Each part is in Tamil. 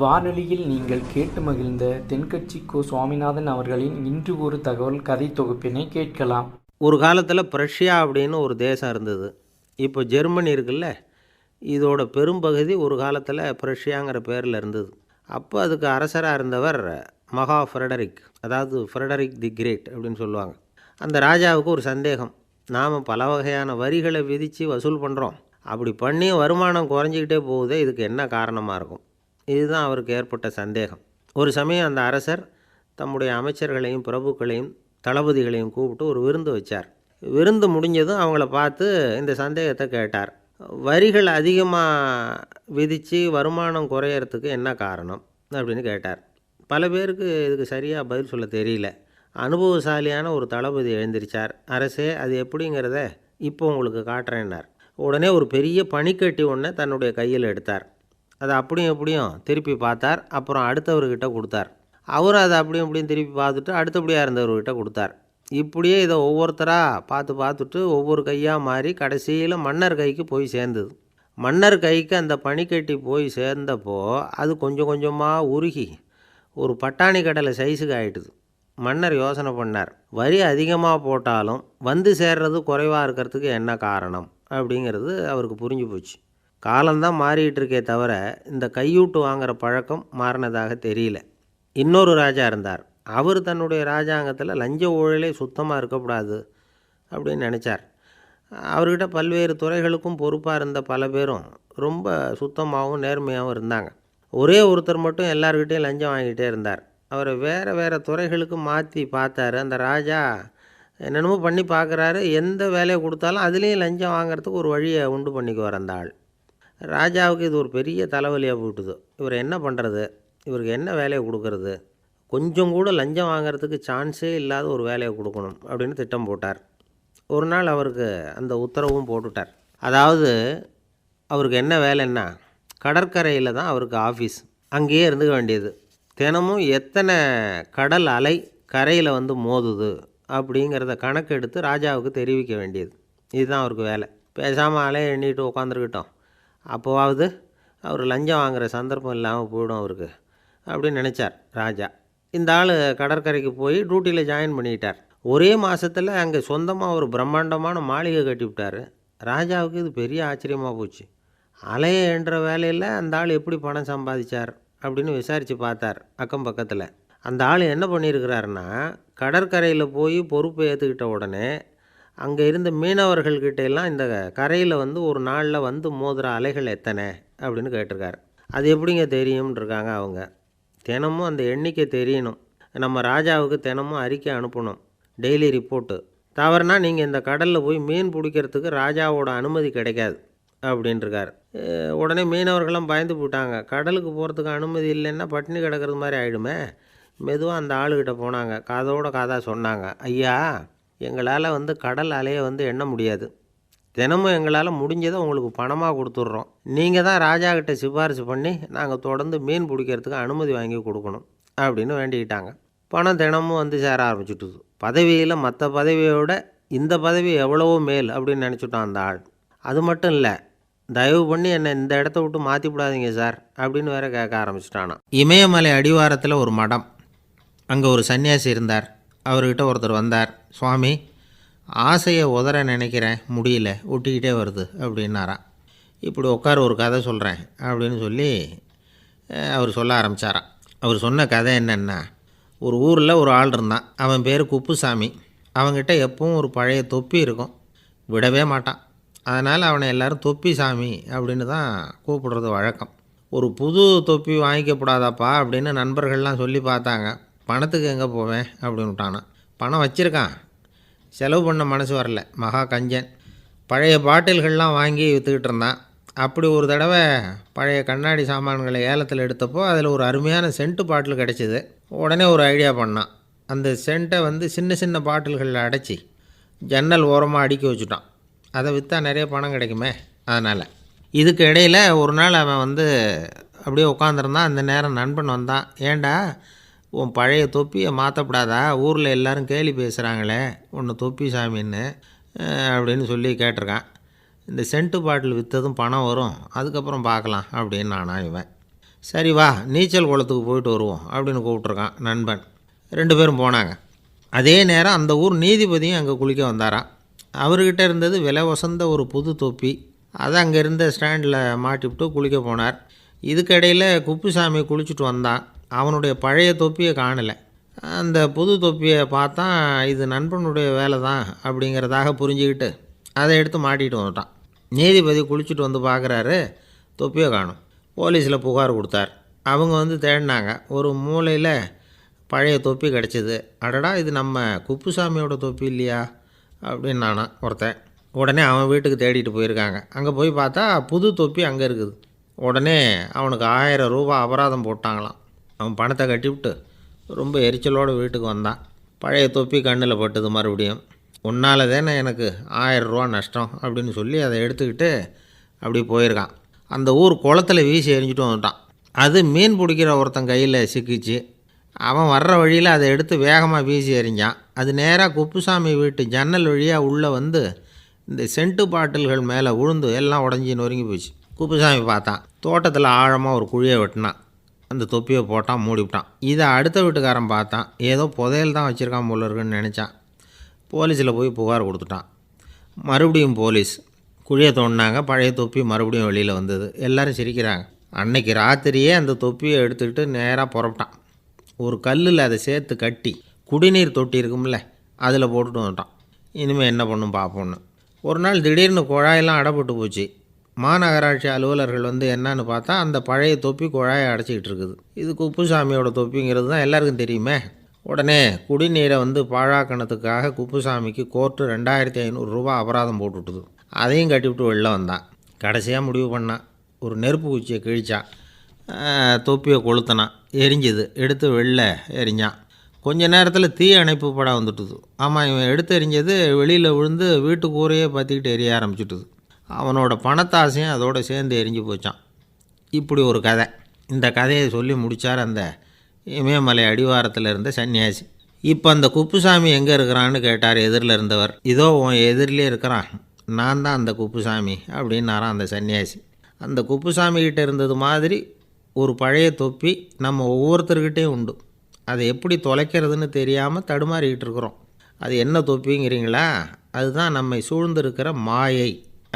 வானொலியில் நீங்கள் கேட்டு மகிழ்ந்த தென்கட்சி கோ. சுவாமிநாதன் அவர்களின் இன்று ஒரு தகவல் கதை தொகுப்பினை கேட்கலாம். ஒரு காலத்தில் பிரஷ்யா அப்படின்னு ஒரு தேசம் இருந்தது. இப்போ ஜெர்மனி இருக்குல்ல, இதோட பெரும்பகுதி ஒரு காலத்தில் பிரஷ்யாங்கிற பேரில் இருந்தது. அப்போ அதுக்கு அரசராக இருந்தவர் மகா ஃப்ரெடரிக், அதாவது ஃப்ரெடரிக் தி கிரேட் அப்படின்னு சொல்லுவாங்க. அந்த ராஜாவுக்கு ஒரு சந்தேகம். நாம் பல வகையான வரிகளை விதித்து வசூல் பண்ணுறோம், அப்படி பண்ணி வருமானம் குறைஞ்சிக்கிட்டே போகுதே, இதுக்கு என்ன காரணமாக இருக்கும்? இதுதான் அவருக்கு ஏற்பட்ட சந்தேகம். ஒரு சமயம் அந்த அரசர் தம்முடைய அமைச்சர்களையும் பிரபுக்களையும் தளபதிகளையும் கூப்பிட்டு ஒரு விருந்து வச்சார். விருந்து முடிஞ்சதும் அவங்கள பார்த்து இந்த சந்தேகத்தை கேட்டார். வரிகள் அதிகமாக விதித்து வருமானம் குறையறதுக்கு என்ன காரணம் அப்படின்னு கேட்டார். பல பேருக்கு இதுக்கு சரியாக பதில் சொல்ல தெரியல. அனுபவசாலியான ஒரு தளபதி எழுந்திரிச்சார். அரசே, அது எப்படிங்கிறத இப்போ உங்களுக்கு காட்டுறேன்னார். உடனே ஒரு பெரிய பனிக்கட்டி ஒன்றை தன்னுடைய கையில் எடுத்தார். அதை அப்படியும் எப்படியும் திருப்பி பார்த்தார். அப்புறம் அடுத்தவர்கிட்ட கொடுத்தார். அவரும் அதை அப்படியும் இப்படியும் திருப்பி பார்த்துட்டு அடுத்தபடியாக இருந்தவர்கிட்ட கொடுத்தார். இப்படியே இதை ஒவ்வொருத்தராக பார்த்துட்டு ஒவ்வொரு கையாக மாறி கடைசியில் மன்னர் கைக்கு போய் சேர்ந்தது. மன்னர் கைக்கு அந்த பனிக்கட்டி போய் சேர்ந்தப்போ அது கொஞ்சம் கொஞ்சமாக உருகி ஒரு பட்டாணி கடலை சைஸுக்கு ஆகிட்டுது. மன்னர் யோசனை பண்ணார், வரி அதிகமாக போட்டாலும் வந்து சேர்றது குறைவாக இருக்கிறதுக்கு என்ன காரணம் அப்படிங்கிறது அவருக்கு புரிஞ்சு போச்சு. காலம்தான் மாறிட்டு இருக்கே தவிர இந்த கையூட்டு வாங்குகிற பழக்கம் மாறினதாக தெரியல. இன்னொரு ராஜா இருந்தார். அவர் தன்னுடைய ராஜாங்கத்தில் லஞ்ச ஊழலே சுத்தமாக இருக்கக்கூடாது அப்படின்னு நினச்சார். அவர்கிட்ட பல்வேறு துறைகளுக்கும் பொறுப்பாக இருந்த பல பேரும் ரொம்ப சுத்தமாகவும் நேர்மையாகவும் இருந்தாங்க. ஒரே ஒருத்தர் மட்டும் எல்லார்கிட்டையும் லஞ்சம் வாங்கிட்டே இருந்தார். அவரை வேறு துறைகளுக்கு மாற்றி பார்த்தாரு. அந்த ராஜா என்னென்னமோ பண்ணி பார்க்குறாரு. எந்த வேலையை கொடுத்தாலும் அதுலேயும் லஞ்சம் வாங்கிறதுக்கு ஒரு வழியை உண்டு பண்ணிக்குவார் அந்த ஆள். ராஜாவுக்கு இது ஒரு பெரிய தலைவலியாக போட்டுது. இவர் என்ன பண்ணுறது, இவருக்கு என்ன வேலையை கொடுக்கறது, கொஞ்சம் கூட லஞ்சம் வாங்கிறதுக்கு சான்ஸே இல்லாத ஒரு வேலையை கொடுக்கணும் அப்படின்னு திட்டம் போட்டார். ஒரு நாள் அவருக்கு அந்த உத்தரவும் போட்டுட்டார். அதாவது அவருக்கு என்ன வேலைன்னா, கடற்கரையில் தான் அவருக்கு ஆஃபீஸ். அங்கேயே இருந்துக்க வேண்டியது. தினமும் எத்தனை கடல் அலை கரையில் வந்து மோதுது அப்படிங்கிறத கணக்கெடுத்து ராஜாவுக்கு தெரிவிக்க வேண்டியது. இதுதான் அவருக்கு வேலை. பேசாமல் அலையை எண்ணிட்டு உட்காந்துருக்கிட்டோம், அப்போவாவது அவர் லஞ்சம் வாங்குகிற சந்தர்ப்பம் இல்லாமல் போயிடும் அவருக்கு அப்படின்னு நினச்சார் ராஜா. இந்த ஆள் கடற்கரைக்கு போய் டியூட்டியில் ஜாயின் பண்ணிக்கிட்டார். ஒரே மாதத்தில் அங்கே சொந்தமாக ஒரு பிரம்மாண்டமான மாளிகை கட்டிவிட்டார். ராஜாவுக்கு இது பெரிய ஆச்சரியமாக போச்சு. அலையை என்ற வேலையில் அந்த ஆள் எப்படி பணம் சம்பாதிச்சார் அப்படின்னு விசாரித்து பார்த்தார் அக்கம் பக்கத்தில். அந்த ஆள் என்ன பண்ணியிருக்கிறாருன்னா, கடற்கரையில் போய் பொறுப்பை ஏற்றுக்கிட்ட உடனே அங்கே இருந்த மீனவர்கள்கிட்ட எல்லாம் இந்த கரையில் வந்து ஒரு நாளில் வந்து மோதுகிற அலைகள் எத்தனை அப்படின்னு கேட்டிருக்காரு. அது எப்படிங்க தெரியும்னு இருக்காங்க அவங்க. தினமும் அந்த எண்ணிக்கை தெரியணும். நம்ம ராஜாவுக்கு தினமும் அறிக்கை அனுப்பணும், டெய்லி ரிப்போர்ட்டு. தவறுனா நீங்கள் இந்த கடலில் போய் மீன் பிடிக்கிறதுக்கு ராஜாவோட அனுமதி கிடைக்காது அப்படின்ட்டுருக்கார். உடனே மீனவர்கள்லாம் பயந்து போட்டாங்க. கடலுக்கு போகிறதுக்கு அனுமதி இல்லைன்னா பட்டினி கிடக்கிறது மாதிரி ஆகிடுமே. மெதுவாக அந்த ஆளுக்கிட்ட போனாங்க. காதோட காதாக சொன்னாங்க, ஐயா, எங்களால் வந்து கடல் அலையை வந்து எண்ண முடியாது. தினமும் எங்களால் முடிஞ்சதை உங்களுக்கு பணமாக கொடுத்துட்றோம். நீங்கள் தான் ராஜாக்கிட்ட சிபாரிசு பண்ணி நாங்கள் தொடர்ந்து மீன் பிடிக்கிறதுக்கு அனுமதி வாங்கி கொடுக்கணும் அப்படின்னு வேண்டிக்கிட்டாங்க. பணம் தினமும் வந்து சேர ஆரம்பிச்சுட்டுது. பதவியில் மற்ற பதவியோட இந்த பதவி எவ்வளவோ மேல் அப்படின்னு நினச்சிட்டான் அந்த ஆள். அது மட்டும் இல்லை, தயவு பண்ணி என்னை இந்த இடத்த விட்டு மாற்றி விடாதீங்க சார் அப்படின்னு வேற கேட்க ஆரம்பிச்சிட்டானா. இமயமலை அடிவாரத்தில் ஒரு மடம். அங்கே ஒரு சன்னியாசி இருந்தார். அவர்கிட்ட ஒருத்தர் வந்தார். சுவாமி, ஆசையை உதற நினைக்கிறேன், முடியல, ஒட்டிக்கிட்டே வருது அப்படின்னாராம். இப்படி உட்கார, ஒரு கதை சொல்கிறேன் அப்படின்னு சொல்லி அவர் சொல்ல ஆரம்பித்தாராம். அவர் சொன்ன கதை என்னென்னா, ஒரு ஊரில் ஒரு ஆள் இருந்தான். அவன் பேர் குப்புசாமி. அவன்கிட்ட எப்பவும் ஒரு பழைய தொப்பி இருக்கும், விடவே மாட்டான். அதனால் அவனை எல்லோரும் தொப்பி சாமி அப்படின்னு தான் கூப்பிடுறது வழக்கம். ஒரு புது தொப்பி வாங்கிக்கப்படாதாப்பா அப்படின்னு நண்பர்கள்லாம் சொல்லி பார்த்தாங்க. பணத்துக்கு எங்கே போவேன் அப்படின்னு விட்டானா. பணம் வச்சுருக்கான், செலவு பண்ண மனசு வரல, மகா கஞ்சன். பழைய பாட்டில்கள்லாம் வாங்கி விற்றுக்கிட்டு இருந்தான். அப்படி ஒரு தடவை பழைய கண்ணாடி சாமான்களை ஏலத்தில் எடுத்தப்போ அதில் ஒரு அருமையான சென்ட்டு பாட்டில் கிடச்சிது. உடனே ஒரு ஐடியா பண்ணான். அந்த சென்ட்டை வந்து சின்ன சின்ன பாட்டில்களில் அடைச்சி ஜன்னல் ஓரமாக அடுக்கி வச்சுட்டான். அதை விற்றா நிறைய பணம் கிடைக்குமே. அதனால் இதுக்கு இடையில் ஒரு நாள் அவன் வந்து அப்படியே உட்காந்துருந்தான். அந்த நேரம் நண்பன் வந்தான். ஏண்டா, உன் பழைய தொப்பியை மாற்றப்படாதா, ஊரில் எல்லோரும் கேலி பேசுகிறாங்களே உன்னை தொப்பி சாமின்னு அப்படின்னு சொல்லி கேட்டிருக்கான். இந்த சென்ட்டு பாட்டில் விற்றதும் பணம் வரும், அதுக்கப்புறம் பார்க்கலாம் அப்படின்னு நானா இவன். சரி வா நீச்சல் குளத்துக்கு போயிட்டு வருவோம் அப்படின்னு கூப்பிட்ருக்கான் நண்பன். 2 பேரும் போனாங்க. அதே நேரம் அந்த ஊர் நீதிபதியும் அங்கே குளிக்க வந்தாராம். அவர்கிட்ட இருந்தது விலை உசந்த ஒரு புது தொப்பி. அதை அங்கே இருந்த ஸ்டாண்டில் மாட்டிவிட்டு குளிக்க போனார். இதுக்கிடையில் குப்புசாமி குளிச்சுட்டு வந்தான். அவனுடைய பழைய தொப்பியை காணலை. அந்த புது தொப்பியை பார்த்தா இது நண்பனுடைய வேலை தான் அப்படிங்கிறதாக புரிஞ்சுக்கிட்டு அதை எடுத்து மாட்டிகிட்டு வந்துட்டான். நீதிபதி குளிச்சுட்டு வந்து பார்க்குறாரு, தொப்பியை காணும். போலீஸில் புகார் கொடுத்தார். அவங்க வந்து தேடினாங்க. ஒரு மூலையில் பழைய தொப்பி கிடச்சிது. அடடா, இது நம்ம குப்புசாமியோட தொப்பி இல்லையா அப்படின்னு நானா ஒருத்தன். உடனே அவன் வீட்டுக்கு தேடிட்டு போயிருக்காங்க. அங்கே போய் பார்த்தா புது தொப்பி அங்கே இருக்குது. உடனே அவனுக்கு 1000 ரூபா அபராதம் போட்டாங்களாம். அவன் பணத்தை கட்டிவிட்டு ரொம்ப எரிச்சலோடு வீட்டுக்கு வந்தான். பழைய தொப்பி கண்ணில் பட்டது. மறுபடியும் உன்னால் தானே எனக்கு 1000 ரூபா நஷ்டம் அப்படின்னு சொல்லி அதை எடுத்துக்கிட்டு அப்படி போயிருக்கான். அந்த ஊர் குளத்தில் வீசி எரிஞ்சிட்டு வந்துட்டான். அது மீன் பிடிக்கிற ஒருத்தன் கையில் சிக்கிச்சு. அவன் வர்ற வழியில் அதை எடுத்து வேகமாக வீசி எறிஞ்சான். அது நேராக குப்புசாமி வீட்டு ஜன்னல் வழியாக உள்ளே வந்து இந்த சென்ட்டு பாட்டில்கள் மேலே விழுந்து எல்லாம் உடஞ்சி நொறுங்கி போச்சு. குப்புசாமி பார்த்தான். தோட்டத்தில் ஆழமாக ஒரு குழியை வெட்டினான். அந்த தொப்பியை போட்டான், மூடிவிட்டான். இதை அடுத்த வீட்டுக்காரன் பார்த்தான். ஏதோ புதையல் தான் வச்சுருக்கான் போல இருக்குன்னு நினச்சான். போலீஸில் போய் புகார் கொடுத்துட்டான். மறுபடியும் போலீஸ் குழியை தோண்டினாங்க. பழைய தொப்பி மறுபடியும் வெளியில் வந்தது. எல்லோரும் சிரிக்கிறாங்க. அன்னைக்கு ராத்திரியே அந்த தொப்பியை எடுத்துக்கிட்டு நேராக புறப்பட்டான். ஒரு கல்லில் அதை சேர்த்து கட்டி குடிநீர் தொட்டி இருக்கும்ல, அதில் போட்டுட்டு வந்துட்டான். இனிமேல் என்ன பண்ணும் பார்ப்போன்னு. ஒரு நாள் திடீர்னு குழாயெல்லாம் அடைப்பட்டு போச்சு. மாநகராட்சி அலுவலர்கள் வந்து என்னன்னு பார்த்தா அந்த பழைய தொப்பி குழாயை அடைச்சிக்கிட்டு இருக்குது. இது குப்புசாமியோட தொப்பிங்கிறது தான் எல்லாருக்கும் தெரியுமே. உடனே குடிநீரை வந்து பாழாக்கணத்துக்காக குப்புசாமிக்கு கோர்ட்டு 2500 ரூபா அபராதம் போட்டுவிட்டுது. அதையும் கட்டிவிட்டு வெளில வந்தான். கடைசியாக முடிவு பண்ணான். ஒரு நெருப்பு குச்சியை கிழிச்சான். தொப்பியை கொளுத்தினான். எரிஞ்சுது. எடுத்து வெளில எரிஞ்சான். கொஞ்ச நேரத்தில் தீ அணைப்பு படம் வந்துட்டுது. ஆமாம், இவன் எடுத்து எரிஞ்சது வெளியில் விழுந்து வீட்டு கூரையே பற்றிக்கிட்டு எரிய ஆரம்பிச்சுட்டுது. அவனோட பணத்தாசையும் அதோடு சேர்ந்து எரிஞ்சு போச்சான். இப்படி ஒரு கதை. இந்த கதையை சொல்லி முடித்தார் அந்த இமயமலை அடிவாரத்தில் இருந்த சன்னியாசி. இப்போ அந்த குப்புசாமி எங்கே இருக்கிறான்னு கேட்டார் எதிரில் இருந்தவர். இதோ உன் எதிரிலே இருக்கிறான், நான் தான் அந்த குப்புசாமி அப்படின்னாரான் அந்த சன்னியாசி. அந்த குப்புசாமிகிட்ட இருந்தது மாதிரி ஒரு பழைய தொப்பி நம்ம ஒவ்வொருத்தர்கிட்டையும் உண்டு. அதை எப்படி தொலைக்கிறதுன்னு தெரியாமல் தடுமாறிக்கிட்டு இருக்கிறோம். அது என்ன தொப்பிங்கிறீங்களா? அதுதான் நம்மை சூழ்ந்திருக்கிற மாயை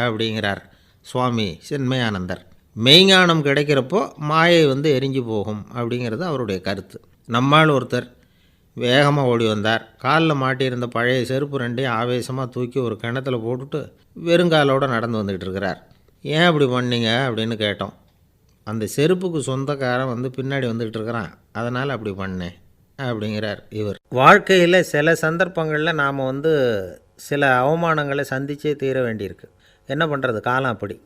அப்படிங்கிறார் சுவாமி சின்மயானந்தர். மெய்ஞானம் கிடைக்கிறப்போ மாயை வந்து எரிஞ்சு போகும் அப்படிங்கிறது அவருடைய கருத்து. நம்மால் ஒருத்தர் வேகமாக ஓடி வந்தார். காலில் மாட்டியிருந்த பழைய செருப்பு 2ஐயும் ஆவேசமாக தூக்கி ஒரு கிணத்துல போட்டுட்டு வெறுங்காலோடு நடந்து வந்துக்கிட்டு இருக்கிறார். ஏன் அப்படி பண்ணீங்க அப்படின்னு கேட்டோம். அந்த செருப்புக்கு சொந்தக்காரன் வந்து பின்னாடி வந்துக்கிட்டு இருக்கிறான், அதனால் அப்படி பண்ணேன் அப்படிங்கிறார் இவர். வாழ்க்கையில் சில சந்தர்ப்பங்களில் நாம் வந்து சில அவமானங்களை சந்தித்தே தீர வேண்டியிருக்கு. என்ன பண்ணுறது, காலம் அப்படி.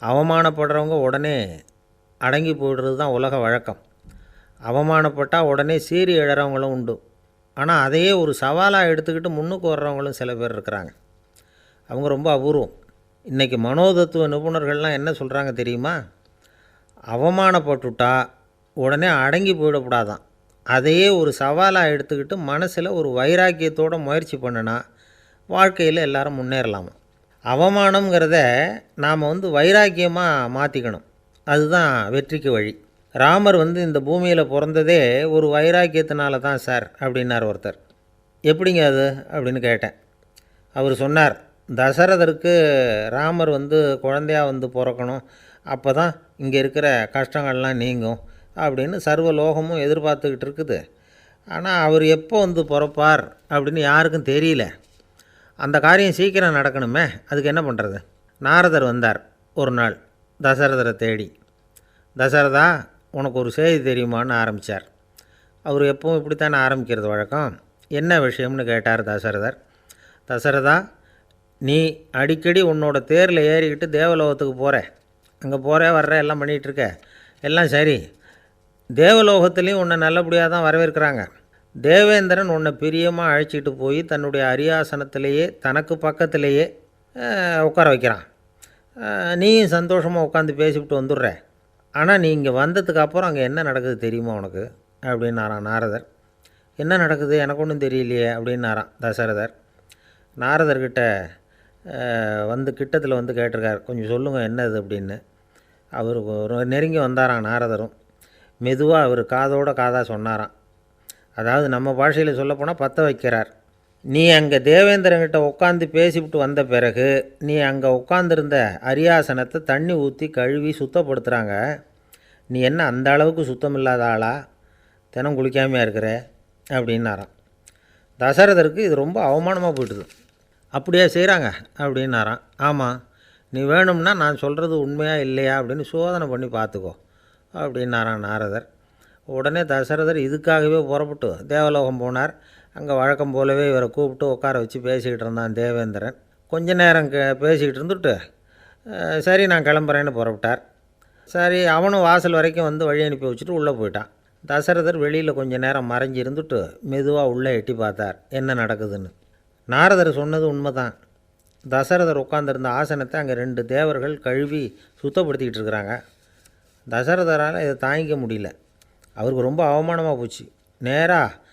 அவமானப்படுறவங்க உடனே அடங்கி போய்டுறது தான் உலக வழக்கம். அவமானப்பட்டால் உடனே சீறி எழறவங்களும் உண்டு. ஆனால் அதையே ஒரு சவாலாக எடுத்துக்கிட்டு முன்னுக்கு வர்றவங்களும் சில பேர் இருக்கிறாங்க. அவங்க ரொம்ப அபூர்வம். இன்றைக்கி மனோதத்துவ நிபுணர்கள்லாம் என்ன சொல்கிறாங்க தெரியுமா? அவமானப்பட்டுட்டா உடனே அடங்கி போயிடக்கூடாதான். அதையே ஒரு சவாலாக எடுத்துக்கிட்டு மனசில் ஒரு வைராக்கியத்தோடு முயற்சி பண்ணினா வாழ்க்கையில் எல்லாரும் முன்னேறலாமா. அவமானங்கிறத நாம் வந்து வைராக்கியமாக மாற்றிக்கணும். அதுதான் வெற்றிக்கு வழி. ராமர் வந்து இந்த பூமியில் பிறந்ததே ஒரு வைராக்கியத்தினால தான் சார் அப்படின்னார் ஒருத்தர். எப்படிங்க அது அப்படின்னு கேட்டேன். அவர் சொன்னார், தசரதருக்கு ராமர் வந்து குழந்தையாக வந்து பிறக்கணும், அப்போ தான் இங்கே இருக்கிற கஷ்டங்கள்லாம் நீங்கும் அப்படின்னு சர்வ லோகமும் எதிர்பார்த்துக்கிட்டு இருக்குது. ஆனால் அவர் எப்போ வந்து பிறப்பார் அப்படின்னு யாருக்கும் தெரியல. அந்த காரியம் சீக்கிரம் நடக்கணுமே, அதுக்கு என்ன பண்ணுறது? நாரதர் வந்தார் ஒரு நாள் தசரதரை தேடி. தசரதா, உனக்கு ஒரு செய்தி தெரியுமான்னு ஆரம்பித்தார். அவர் எப்பவும் இப்படித்தானே ஆரம்பிக்கிறது வழக்கம். என்ன விஷயம்னு கேட்டார் தசரதர். தசரதா, நீ அடிக்கடி உன்னோட தேரில் ஏறிக்கிட்டு தேவலோகத்துக்கு போகிற, அங்கே போகிற வர்ற எல்லாம் பண்ணிகிட்ருக்க, எல்லாம் சரி. தேவலோகத்துலேயும் உன்னை நல்லபடியாக தான் வரவேற்கிறாங்க. தேவேந்திரன் உன்னை பிரியமாக அழைச்சிட்டு போய் தன்னுடைய அரியாசனத்திலேயே தனக்கு பக்கத்திலேயே உட்கார வைக்கிறான். நீயும் சந்தோஷமாக உட்காந்து பேசிவிட்டு வந்துடுற. ஆனால் நீ இங்கே வந்ததுக்கு அப்புறம் அங்கே என்ன நடக்குது தெரியுமா உனக்கு அப்படின்னாரான் நாரதர். என்ன நடக்குது எனக்கு ஒன்றும் தெரியலையே அப்படின்னாரான் தசரதர். நாரதர்கிட்ட வந்து கிட்டத்தில் வந்து கேட்டிருக்கார், கொஞ்சம் சொல்லுங்கள் என்னது அப்படின்னு. அவர் நெருங்கி வந்தாராம் நாரதரும். மெதுவாக அவர் காதோட காதாக சொன்னாராம். அதாவது நம்ம பாஷையில் சொல்லப்போனால் பற்ற வைக்கிறார். நீ அங்கே தேவேந்திரங்கிட்ட உட்காந்து பேசிவிட்டு வந்த பிறகு நீ அங்கே உட்காந்துருந்த அரியாசனத்தை தண்ணி ஊற்றி கழுவி சுத்தப்படுத்துகிறாங்க. நீ என்ன அந்த அளவுக்கு சுத்தம் இல்லாத ஆளா? தினம் குளிக்காமையாக இருக்கிற அப்படின்னாராம். தசரதருக்கு இது ரொம்ப அவமானமாக போயிட்டுது. அப்படியே செய்கிறாங்க அப்படின்னாராம். ஆமாம், நீ வேணும்னா நான் சொல்கிறது உண்மையாக இல்லையா அப்படின்னு சோதனை பண்ணி பார்த்துக்கோ அப்படின்னாரான் நாரதர். உடனே தசரதர் இதுக்காகவே புறப்பட்டு தேவலோகம் போனார். அங்கே வழக்கம் போலவே இவரை கூப்பிட்டு உட்கார வச்சு பேசிக்கிட்டு இருந்தான் தேவேந்திரன். கொஞ்ச நேரம் பேசிக்கிட்டு இருந்துட்டு சரி நான் கிளம்புறேன்னு புறப்பட்டார். சரி, அவனும் வாசல் வரைக்கும் வந்து வழி அனுப்பி வச்சுட்டு உள்ளே போயிட்டான். தசரதர் வெளியில் கொஞ்சம் நேரம் மறைஞ்சி இருந்துட்டு மெதுவாக உள்ளே எட்டி பார்த்தார் என்ன நடக்குதுன்னு. நாரதர் சொன்னது உண்மை தான். தசரதர் உட்காந்துருந்த ஆசனத்தை அங்கே 2 தேவர்கள் கழுவி சுத்தப்படுத்திக்கிட்டு இருக்கிறாங்க. தசரதரால் இதை தாங்கிக்க முடியல. அவருக்கு ரொம்ப அவமானமாக போச்சு. நேராக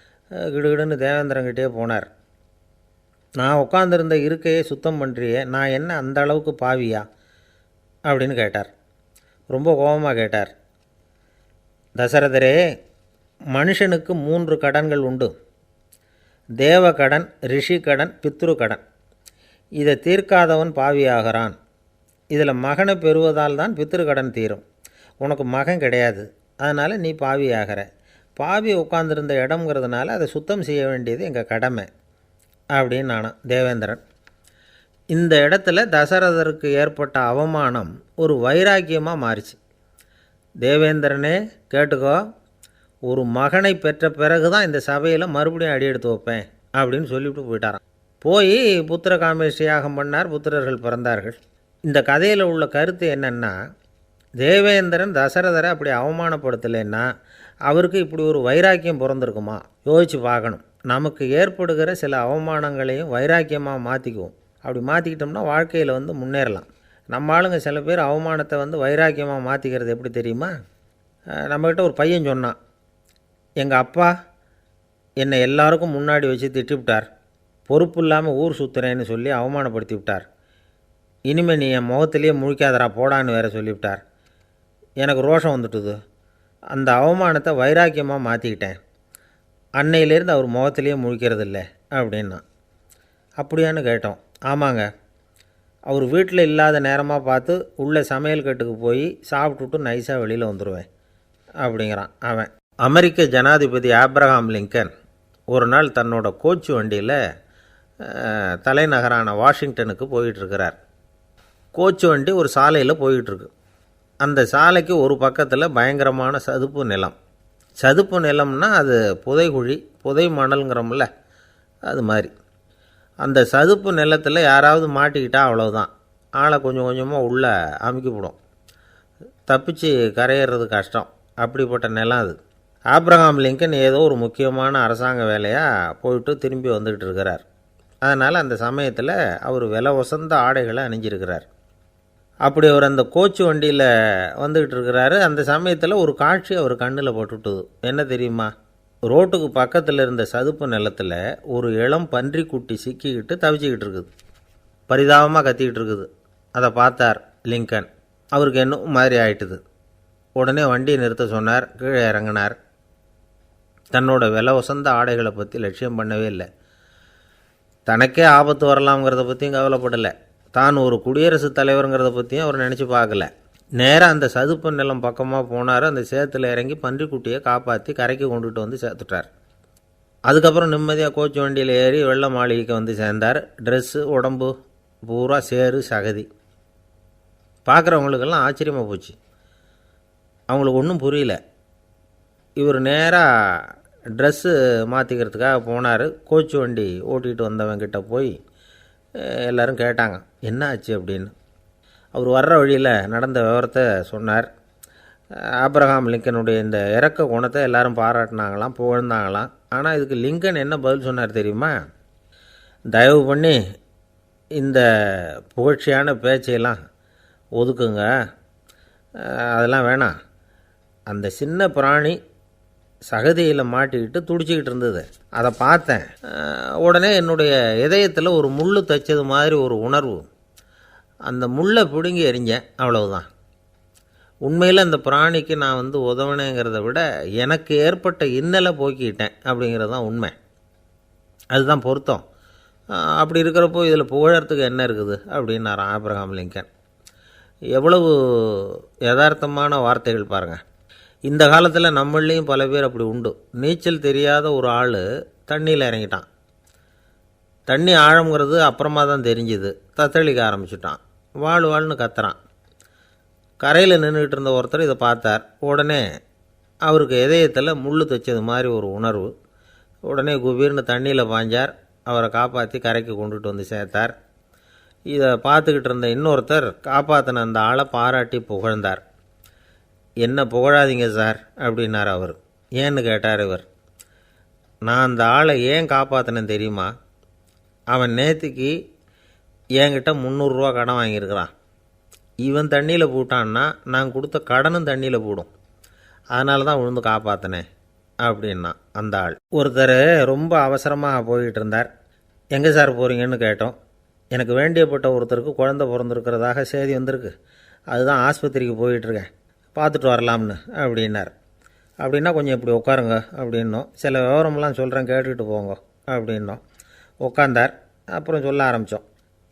கிடுகிடுன்னு தேவேந்திரங்கிட்டே போனார். நான் உட்காந்துருந்த இருக்கையே சுத்தம் பண்ணுறியே, நான் என்ன அந்த அளவுக்கு பாவியா அப்படின்னு கேட்டார். ரொம்ப கோபமாக கேட்டார். தசரதரே, மனுஷனுக்கு 3 கடன்கள் உண்டு. தேவ கடன், ரிஷி கடன், பித்ரு கடன். இதை தீர்க்காதவன் பாவியாகிறான். இதில் மகனை பெறுவதால் தான் பித்ரு கடன் தீரும். உனக்கு மகன் கிடையாது, அதனால் நீ பாவியாகிற. பாவி உட்காந்துருந்த இடம்ங்கிறதுனால அதை சுத்தம் செய்ய வேண்டியது எங்கள் கடமை அப்படின்னு நானாம் தேவேந்திரன். இந்த இடத்துல தசரதருக்கு ஏற்பட்ட அவமானம் ஒரு வைராக்கியமாக மாறிச்சு. தேவேந்திரனே கேட்டுக்கோ, ஒரு மகனை பெற்ற பிறகு தான் இந்த சபையில் மறுபடியும் அடி எடுத்து வைப்பேன் அப்படின்னு சொல்லிவிட்டு போயிட்டாராம். போய் புத்திர காமேஷ்டி யாகம் பண்ணார். புத்திரர்கள் பிறந்தார்கள். இந்த கதையில் உள்ள கருத்து என்னென்னா, தேவேந்திரன் தசரதரை அப்படி அவமானப்படுத்தலைன்னா அவருக்கு இப்படி ஒரு வைராக்கியம் பிறந்திருக்குமா? யோசித்து பார்க்கணும். நமக்கு ஏற்படுகிற சில அவமானங்களையும் வைராக்கியமாக மாற்றிக்குவோம். அப்படி மாற்றிக்கிட்டோம்னா வாழ்க்கையில் வந்து முன்னேறலாம். நம்ம ஆளுங்க சில பேர் அவமானத்தை வந்து வைராக்கியமாக மாற்றிக்கிறது எப்படி தெரியுமா? நம்மக்கிட்ட ஒரு பையன் சொன்னான், எங்கள் அப்பா என்னை எல்லாருக்கும் முன்னாடி வச்சு திட்டிவிட்டார். பொறுப்பு இல்லாமல் ஊர் சுற்றுறேன்னு சொல்லி அவமானப்படுத்தி விட்டார். இனிமேல் நீ என் முகத்திலேயே முழிக்காதரா போடான்னு வேறு சொல்லிவிட்டார். எனக்கு ரோஷம் வந்துட்டுது. அந்த அவமானத்தை வைராக்கியமாக மாற்றிக்கிட்டேன். அன்னையிலேருந்து அவர் முகத்திலேயே முழிக்கிறதில்ல அப்படின்னா. அப்படியான்னு கேட்டோம். ஆமாங்க, அவர் வீட்டில் இல்லாத நேரமாக பார்த்து உள்ளே சமையல் கட்டுக்கு போய் சாப்பிட்டுட்டு நைஸாக வெளியில் வந்துடுவேன் அப்படிங்கிறான் அவன். அமெரிக்க ஜனாதிபதி ஆப்ரஹாம் லிங்கன் ஒரு நாள் தன்னோட கோச்சு வண்டியில் தலைநகரான வாஷிங்டனுக்கு போயிட்டுருக்கிறார். கோச்சு வண்டி ஒரு சாலையில் போயிட்டுருக்கு. அந்த சாலைக்கு ஒரு பக்கத்தில் பயங்கரமான சதுப்பு நிலம். சதுப்பு நிலம்னா அது புதைகுழி, புதை மணல்ங்கிறோம்ல, அது மாதிரி. அந்த சதுப்பு நிலத்தில் யாராவது மாட்டிக்கிட்டா அவ்வளோதான், ஆளை கொஞ்சம் கொஞ்சமாக உள்ளே அமுக்கிவிடும். தப்பிச்சு கரையிறது கஷ்டம். அப்படிப்பட்ட நிலம் அது. ஆப்ரஹாம் லிங்கன் ஏதோ ஒரு முக்கியமான அரசாங்க வேலையாக போயிட்டு திரும்பி வந்துக்கிட்டு இருக்கிறார். அதனால் அந்த சமயத்தில் அவர் விலை உசந்த ஆடைகளை அணிஞ்சிருக்கிறார். அப்படி அவர் அந்த கோச்சு வண்டியில் வந்துக்கிட்டு இருக்கிறாரு. அந்த சமயத்தில் ஒரு காட்சி அவர் கண்ணில் போட்டுவிட்டது. என்ன தெரியுமா? ரோட்டுக்கு பக்கத்தில் இருந்த சதுப்பு நிலத்தில் ஒரு இளம் பன்றிக்குட்டி சிக்கிக்கிட்டு தவிச்சிக்கிட்டு இருக்குது. பரிதாபமாக கத்திக்கிட்டு இருக்குது. அதை பார்த்தார் லிங்கன். அவருக்கு என்ன மாதிரி ஆயிட்டுது. உடனே வண்டியை நிறுத்த சொன்னார். கீழே இறங்கினார். தன்னோட விலை உசந்த ஆடைகளை பற்றி லட்சியம் பண்ணவே இல்லை. தனக்கே ஆபத்து வரலாம்ங்கிறத பற்றியும் கவலைப்படலை. தான் ஒரு குடியரசுத் தலைவருங்கிறத பற்றியும் அவர் நினச்சி பார்க்கல. நேராக அந்த சதுப்பு நிலம் பக்கமாக போனார். அந்த சேத்துல இறங்கி பன்றிக்குட்டியை காப்பாற்றி கரைக்கு கொண்டுட்டு வந்து சேர்த்துட்டார். அதுக்கப்புறம் நிம்மதியாக கோச்சு வண்டியில் ஏறி வெள்ள மாளிகைக்கு வந்து சேர்ந்தார். ட்ரெஸ்ஸு, உடம்பு பூரா சேறு சகதி. பார்க்குறவங்களுக்கெல்லாம் ஆச்சரியமாக போச்சு. அவங்களுக்கு ஒன்றும் புரியல. இவர் நேராக ட்ரெஸ்ஸு மாற்றிக்கிறதுக்காக போனார். கோச்சு வண்டி ஓட்டிகிட்டு வந்தவங்கிட்ட போய் எல்லோரும் கேட்டாங்க என்ன ஆச்சு அப்படின்னு. அவர் வர்ற வழியில் நடந்த விவரத்தை சொன்னார். ஆப்ரஹாம் லிங்கனுடைய இந்த இறக்க குணத்தை எல்லாரும் பாராட்டினாங்களாம், புகழ்ந்தாங்களாம். ஆனால் இதுக்கு லிங்கன் என்ன பதில் சொன்னார் தெரியுமா? தயவு பண்ணி இந்த புகழ்ச்சியான பேச்சையெல்லாம் ஒதுக்குங்க, அதெல்லாம் வேணாம். அந்த சின்ன பிராணி சகதியில் மாட்டிக்கிட்டு துடிச்சிக்கிட்டு இருந்தது, அதை பார்த்தேன். உடனே என்னுடைய இதயத்தில் ஒரு முள் தைச்சது மாதிரி ஒரு உணர்வு. அந்த முள்ளை பிடுங்கி எறிஞ்சேன், அவ்வளவுதான். உண்மையில் அந்த பிராணிக்கு நான் வந்து உதவினேங்கிறத விட எனக்கு ஏற்பட்ட இன்னலை போக்கிட்டேன் அப்படிங்கிறது தான் உண்மை. அதுதான் பொருத்தம். அப்படி இருக்கிறப்போ இதில் புகழறதுக்கு என்ன இருக்குது அப்படின்னாராம் ஆபிரகாம் லிங்கன். எவ்வளவு யதார்த்தமான வார்த்தைகள் பாருங்கள். இந்த காலத்தில் நம்மளையும் பல பேர் அப்படி உண்டு. நீச்சல் தெரியாத ஒரு ஆள் தண்ணியில் இறங்கிட்டான். தண்ணி ஆழங்கிறது அப்புறமா தான் தெரிஞ்சுது. தத்தளிக்க ஆரம்பிச்சிட்டான். வாழ்னு கத்துறான். கரையில் நின்றுக்கிட்டு இருந்த ஒருத்தர் இதை பார்த்தார். உடனே அவருக்கு இதயத்தில் முள் தைச்சது மாதிரி ஒரு உணர்வு. உடனே குபீர்னு தண்ணியில் பாய்ஞ்சார். அவரை காப்பாற்றி கரைக்கு கொண்டுட்டு வந்து சேர்த்தார். இதை பார்த்துக்கிட்டு இருந்த இன்னொருத்தர் காப்பாற்றின அந்த ஆளை பாராட்டி புகழ்ந்தார். என்ன புகழாதீங்க சார் அப்படின்னார் அவர். ஏன்னு கேட்டார் இவர். நான் அந்த ஆளை ஏன் காப்பாற்றினேன் தெரியுமா? அவன் நேற்றுக்கு என்கிட்ட 300 ரூபா கடன் வாங்கியிருக்கிறான். இவன் தண்ணியில் போட்டான்னா நான் கொடுத்த கடனும் தண்ணியில் போடும். அதனால தான் விழுந்து காப்பாற்றினேன் அப்படின்னா அந்த ஆள். ஒருத்தர் ரொம்ப அவசரமாக போய்கிட்டு இருந்தார். எங்கே சார் போகிறீங்கன்னு கேட்டோம். எனக்கு வேண்டியப்பட்ட ஒருத்தருக்கு குழந்தை பிறந்திருக்கிறதாக செய்தி வந்திருக்கு. அதுதான் ஆஸ்பத்திரிக்கு போயிட்டுருக்கேன், பார்த்துட்டு வரலாம்னு அப்படின்னார். அப்படின்னா கொஞ்சம் இப்படி உட்காருங்க அப்படின்னோம். சில விவரமெல்லாம் சொல்கிறேன், கேட்டுக்கிட்டு போங்க அப்படின்னோம். உட்காந்தார். அப்புறம் சொல்ல ஆரம்பித்தோம்.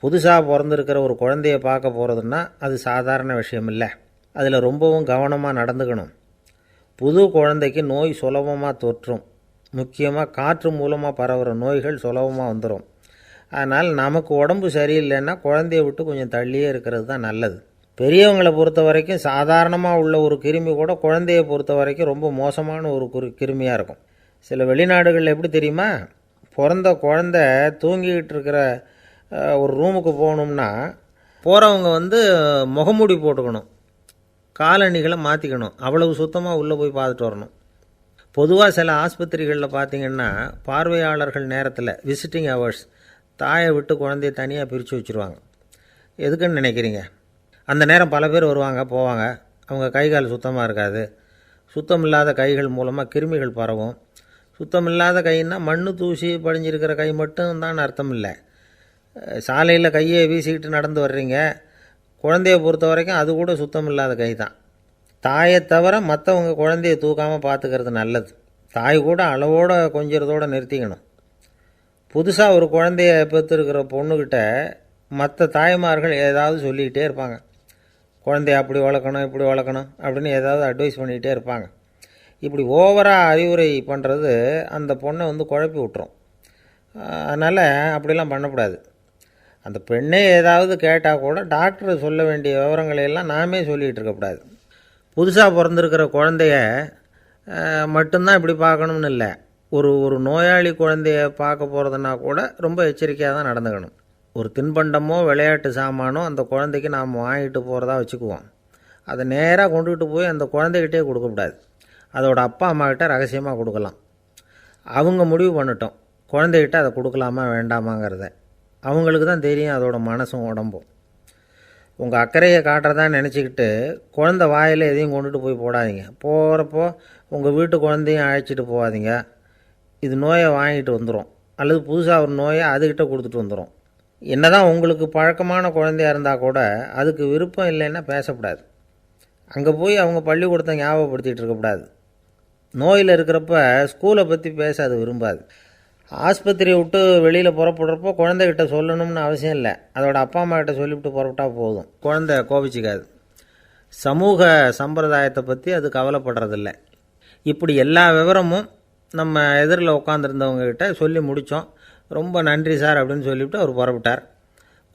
புதுசாக பிறந்திருக்கிற ஒரு குழந்தைய பார்க்க போகிறதுன்னா அது சாதாரண விஷயம் இல்லை. அதில் ரொம்பவும் கவனமாக நடந்துக்கணும். புது குழந்தைக்கு நோய் சுலபமாக தொற்றும். முக்கியமாக காற்று மூலமாக பரவுகிற நோய்கள் சுலபமாக வந்துடும். அதனால் நமக்கு உடம்பு சரியில்லைன்னா குழந்தைய விட்டு கொஞ்சம் தள்ளியே இருக்கிறது தான் நல்லது. பெரியவங்களை பொறுத்த வரைக்கும் சாதாரணமாக உள்ள ஒரு கிருமி கூட குழந்தையை பொறுத்த வரைக்கும் ரொம்ப மோசமான ஒரு கிருமியாக இருக்கும். சில வெளிநாடுகளில் எப்படி தெரியுமா, பிறந்த குழந்தை தூங்கிக்கிட்டு இருக்கிற ஒரு ரூமுக்கு போகணும்னா போகிறவங்க வந்து முகமூடி போட்டுக்கணும், காலணிகளை மாற்றிக்கணும், அவ்வளவு சுத்தமாக உள்ளே போய் பார்த்துட்டு வரணும். பொதுவாக சில ஆஸ்பத்திரிகளில் பார்த்திங்கன்னா பார்வையாளர்கள் நேரத்தில் விசிட்டிங் ஹவர்ஸ் தாயை விட்டு குழந்தைய தனியாக பிரித்து வச்சுருவாங்க. எதுக்குன்னு நினைக்கிறீங்க? அந்த நேரம் பல பேர் வருவாங்க போவாங்க. அவங்க கை கால் சுத்தமாக இருக்காது. சுத்தம் இல்லாத கைகள் மூலமாக கிருமிகள் பரவும். சுத்தம் இல்லாத கைன்னா மண் தூசி படிஞ்சிருக்கிற கை மட்டும் தான் அர்த்தம் இல்லை. சாலையில் கையை வீசிக்கிட்டு நடந்து வர்றீங்க, குழந்தைய பொறுத்த வரைக்கும் அது கூட சுத்தம் இல்லாத கை தான். தாயை தவிர மற்றவங்க குழந்தைய தூக்காமல் பார்த்துக்கிறது நல்லது. தாய் கூட அளவோடு கொஞ்சிறதோடு நிறுத்திக்கணும். புதுசாக ஒரு குழந்தைய பெற்றுருக்கிற பொண்ணுக்கிட்ட மற்ற தாய்மார்கள் ஏதாவது சொல்லிக்கிட்டே இருப்பாங்க. குழந்தைய அப்படி வளர்க்கணும் இப்படி வளர்க்கணும் அப்படின்னு ஏதாவது அட்வைஸ் பண்ணிக்கிட்டே இருப்பாங்க. இப்படி ஓவராக அறிவுரை பண்ணுறது அந்த பொண்ணை வந்து குழப்பி விட்டுரும். அதனால் அப்படிலாம் பண்ணக்கூடாது. அந்த பெண்ணே ஏதாவது கேட்டால் கூட டாக்டர் சொல்ல வேண்டிய விவரங்களையெல்லாம் நாமே சொல்லிகிட்டு இருக்கக்கூடாது. புதுசாக பிறந்திருக்கிற குழந்தைய மட்டும்தான் இப்படி பார்க்கணும்னு இல்லை. ஒரு நோயாளி குழந்தைய பார்க்க போகிறதுனா கூட ரொம்ப எச்சரிக்கையாக தான் நடந்துக்கணும். ஒரு தின்பண்டமோ விளையாட்டு சாமானோ அந்த குழந்தைக்கு நாம் வாங்கிட்டு போகிறதா வச்சுக்குவோம். அதை நேராக கொண்டுகிட்டு போய் அந்த குழந்தைகிட்டே கொடுக்கக்கூடாது. அதோட அப்பா அம்மாக்கிட்ட ரகசியமாக கொடுக்கலாம். அவங்க முடிவு பண்ணிட்டோம் குழந்தைகிட்ட அதை கொடுக்கலாமா வேண்டாமாங்கிறத. அவங்களுக்கு தான் தெரியும் அதோட மனசும் உடம்பும். உங்கள் அக்கறையை காட்டுறதா நினச்சிக்கிட்டு குழந்தை வாயில் எதையும் கொண்டுட்டு போய் போடாதீங்க. போகிறப்போ உங்கள் வீட்டு குழந்தையும் அழைச்சிட்டு போகாதீங்க. இது நோயை வாங்கிட்டு வந்துடும், அல்லது புதுசாக ஒரு நோயை அதுக்கிட்ட கொடுத்துட்டு வந்துடும். என்னதான் உங்களுக்கு பழக்கமான குழந்தையாக இருந்தால் கூட அதுக்கு விருப்பம் இல்லைன்னா பேசக்கூடாது. அங்கே போய் அவங்க பள்ளிக்கூடத்தை ஞாபகப்படுத்திகிட்டு இருக்கக்கூடாது. நோயில் இருக்கிறப்ப ஸ்கூலை பற்றி பேச அது விரும்பாது. ஆஸ்பத்திரியை விட்டு வெளியில் புறப்படுறப்போ குழந்தைகிட்ட சொல்லணும்னு அவசியம் இல்லை. அதோட அப்பா அம்மா கிட்ட சொல்லிவிட்டு புறப்பட்டா போதும். குழந்தை கோபிச்சிக்காது. சமூக சம்பிரதாயத்தை பற்றி அது கவலைப்படுறதில்ல. இப்படி எல்லா விவரமும் நம்ம எதிரில் உட்காந்துருந்தவங்ககிட்ட சொல்லி முடித்தோம். ரொம்ப நன்றி சார் அப்படின்னு சொல்லிவிட்டு அவர் புறப்பட்டார்.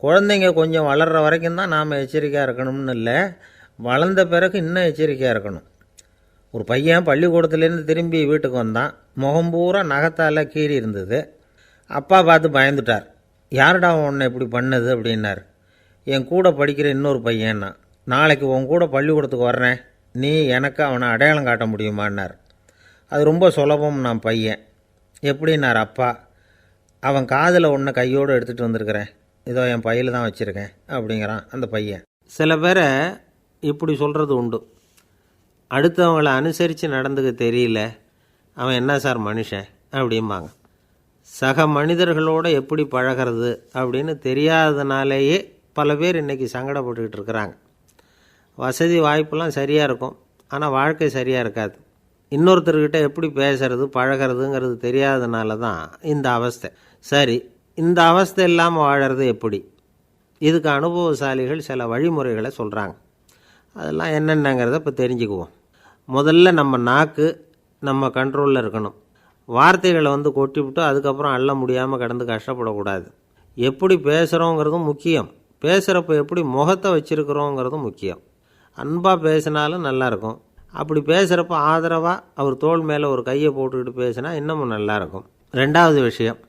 குழந்தைங்க கொஞ்சம் வளர்கிற வரைக்கும் தான் நாம் எச்சரிக்கையாக இருக்கணும்னு இல்லை, வளர்ந்த பிறகு இன்னும் எச்சரிக்கையாக இருக்கணும். ஒரு பையன் பள்ளிக்கூடத்துலேருந்து திரும்பி வீட்டுக்கு வந்தான். முகம் பூரா நகத்தால் கீறி இருந்தது. அப்பா பார்த்து பயந்துட்டார். யாருடா உன்னை இப்படி பண்ணது அப்படின்னார். என் கூட படிக்கிற இன்னொரு பையன்னா. நாளைக்கு உன் கூட பள்ளிக்கூடத்துக்கு வர்றேன், நீ எனக்கு அவனை அடையாளம் காட்ட முடியுமான்னார். அது ரொம்ப சுலபம் நான் பையன். எப்படின்னார் அப்பா. அவன் காதில் ஒன்று கையோடு எடுத்துகிட்டு வந்திருக்கிறேன், இதோ என் பையில் தான் வச்சுருக்கேன் அப்படிங்கிறான் அந்த பையன். சில பேரை இப்படி சொல்கிறது உண்டு. அடுத்தவங்களை அனுசரித்து நடந்துக்க தெரியல, அவன் என்ன சார் மனுஷன் அப்படிம்பாங்க. சக மனிதர்களோடு எப்படி பழகிறது அப்படின்னு தெரியாததுனாலேயே பல பேர் இன்றைக்கி சங்கடப்பட்டுக்கிட்டு இருக்கிறாங்க. வசதி வாய்ப்பெல்லாம் சரியாக இருக்கும், ஆனால் வாழ்க்கை சரியாக இருக்காது. இன்னொருத்தர்கிட்ட எப்படி பேசுறது பழகிறதுங்கிறது தெரியாதனால தான் இந்த அவஸ்தை. சரி, இந்த அவஸ்தை இல்லாமல் வாழறது எப்படி? இதுக்கு அனுபவசாலிகள் சில வழிமுறைகளை சொல்கிறாங்க. அதெல்லாம் என்னென்னங்கிறத இப்போ தெரிஞ்சுக்குவோம். முதல்ல நம்ம நாக்கு நம்ம கண்ட்ரோலில் இருக்கணும். வார்த்தைகளை கொட்டிவிட்டு அதுக்கப்புறம் அள்ள முடியாமல் கிடந்து கஷ்டப்படக்கூடாது. எப்படி பேசுகிறோங்கிறதும் முக்கியம், பேசுகிறப்ப எப்படி முகத்தை வச்சுருக்கிறோங்கிறதும் முக்கியம். அன்பாக பேசினாலும் நல்லாயிருக்கும், அப்படி பேசுகிறப்ப ஆதரவாக அவர் தோள் மேலே ஒரு கையை போட்டுக்கிட்டு பேசினா இன்னமும் நல்லாயிருக்கும். ரெண்டாவது விஷயம்,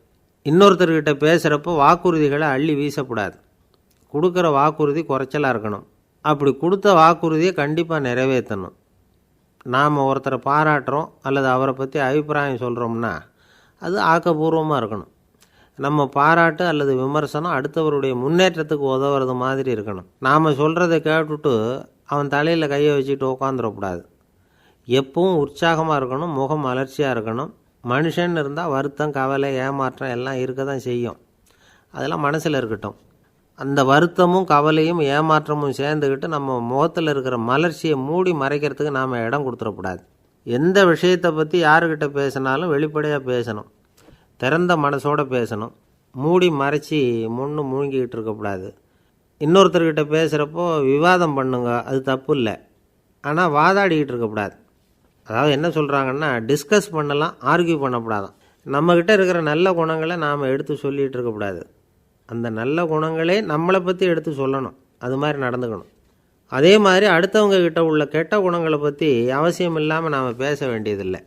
இன்னொருத்தர்கிட்ட பேசுகிறப்போ வாக்குறுதிகளை அள்ளி வீசக்கூடாது. கொடுக்குற வாக்குறுதி குறைச்சலாக இருக்கணும். அப்படி கொடுத்த வாக்குறுதியை கண்டிப்பாக நிறைவேற்றணும். நாம் ஒருத்தரை பாராட்டுறோம் அல்லது அவரை பற்றி அபிப்பிராயம் சொல்கிறோம்னா அது ஆக்கப்பூர்வமாக இருக்கணும். நம்ம பாராட்டு அல்லது விமர்சனம் அடுத்தவருடைய முன்னேற்றத்துக்கு உதவுறது மாதிரி இருக்கணும். நாம் சொல்கிறத கேட்டுட்டு அவன் தலையில் கையை வச்சுட்டு உட்காந்துடக்கூடாது. எப்பவும் உற்சாகமாக இருக்கணும், முகம் மலர்ச்சியாக இருக்கணும். மனுஷன் இருந்தால் வருத்தம், கவலை, ஏமாற்றம் எல்லாம் இருக்க தான் செய்யும். அதெல்லாம் மனசில் இருக்கட்டும். அந்த வருத்தமும் கவலையும் ஏமாற்றமும் சேர்ந்துக்கிட்டு நம்ம முகத்தில் இருக்கிற மலர்ச்சியை மூடி மறைக்கிறதுக்கு நாம் இடம் கொடுத்துடக்கூடாது. எந்த விஷயத்தை பற்றி யாருக்கிட்ட பேசினாலும் வெளிப்படையாக பேசணும், திறந்த மனசோடு பேசணும். மூடி மறைச்சி முழுங்கிக்கிட்டு இருக்கக்கூடாது. இன்னொருத்தர்கிட்ட பேசுகிறப்போ விவாதம் பண்ணுங்க, அது தப்பு இல்லை, ஆனால் வாதாடிக்கிட்டு இருக்கக்கூடாது. அதாவது என்ன சொல்கிறாங்கன்னா, டிஸ்கஸ் பண்ணலாம், ஆர்கியூ பண்ணக்கூடாதான். நம்மக்கிட்ட இருக்கிற நல்ல குணங்களை நாம் எடுத்து சொல்லிகிட்டு இருக்கக்கூடாது. அந்த நல்ல குணங்களே நம்மளை பற்றி எடுத்து சொல்லணும், அது மாதிரி நடந்துக்கணும். அதே மாதிரி அடுத்தவங்க கிட்ட உள்ள கெட்ட குணங்களை பற்றி அவசியம் இல்லாமல் நாம் பேச வேண்டியதில்லை.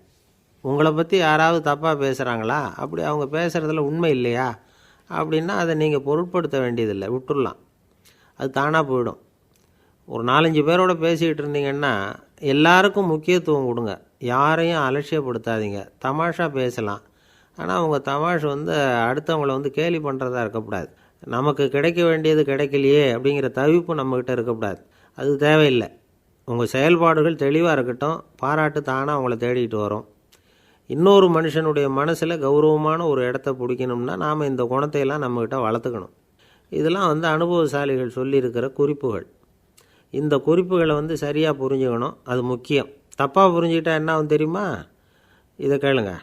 உங்களை பற்றி யாராவது தப்பாக பேசுகிறாங்களா, அப்படி அவங்க பேசுகிறதுல உண்மை இல்லையா அப்படின்னா அதை நீங்கள் பொருட்படுத்த வேண்டியதில்லை, விட்டுடலாம். அது தானாக போயிடும். ஒரு 4-5 பேரோட பேசிக்கிட்டு இருந்தீங்கன்னா எல்லாருக்கும் முக்கியத்துவம் கொடுங்க, யாரையும் அலட்சியப்படுத்தாதீங்க. தமாஷா பேசலாம், ஆனால் அவங்க தமாஷ் அடுத்தவங்களை கேலி பண்ணுறதா இருக்கக்கூடாது. நமக்கு கிடைக்க வேண்டியது கிடைக்கலையே அப்படிங்கிற தவிப்பு நம்மக்கிட்ட இருக்கக்கூடாது, அது தேவையில்லை. உங்கள் செயல்பாடுகள் தெளிவாக இருக்கட்டும், பாராட்டு தானாக அவங்கள தேடிட்டு வரும். இன்னொரு மனுஷனுடைய மனசில் கௌரவமான ஒரு இடத்த பிடிக்கணும்னா நாம் இந்த குணத்தையெல்லாம் நம்மக்கிட்ட வளர்த்துக்கணும். இதெல்லாம் அனுபவசாலிகள் சொல்லியிருக்கிற குறிப்புகள். இந்த குறிப்புகளை சரியாக புரிஞ்சுக்கணும், அது முக்கியம். தப்பாக புரிஞ்சுக்கிட்டா என்ன ஆகும் தெரியுமா? இதை கேளுங்க.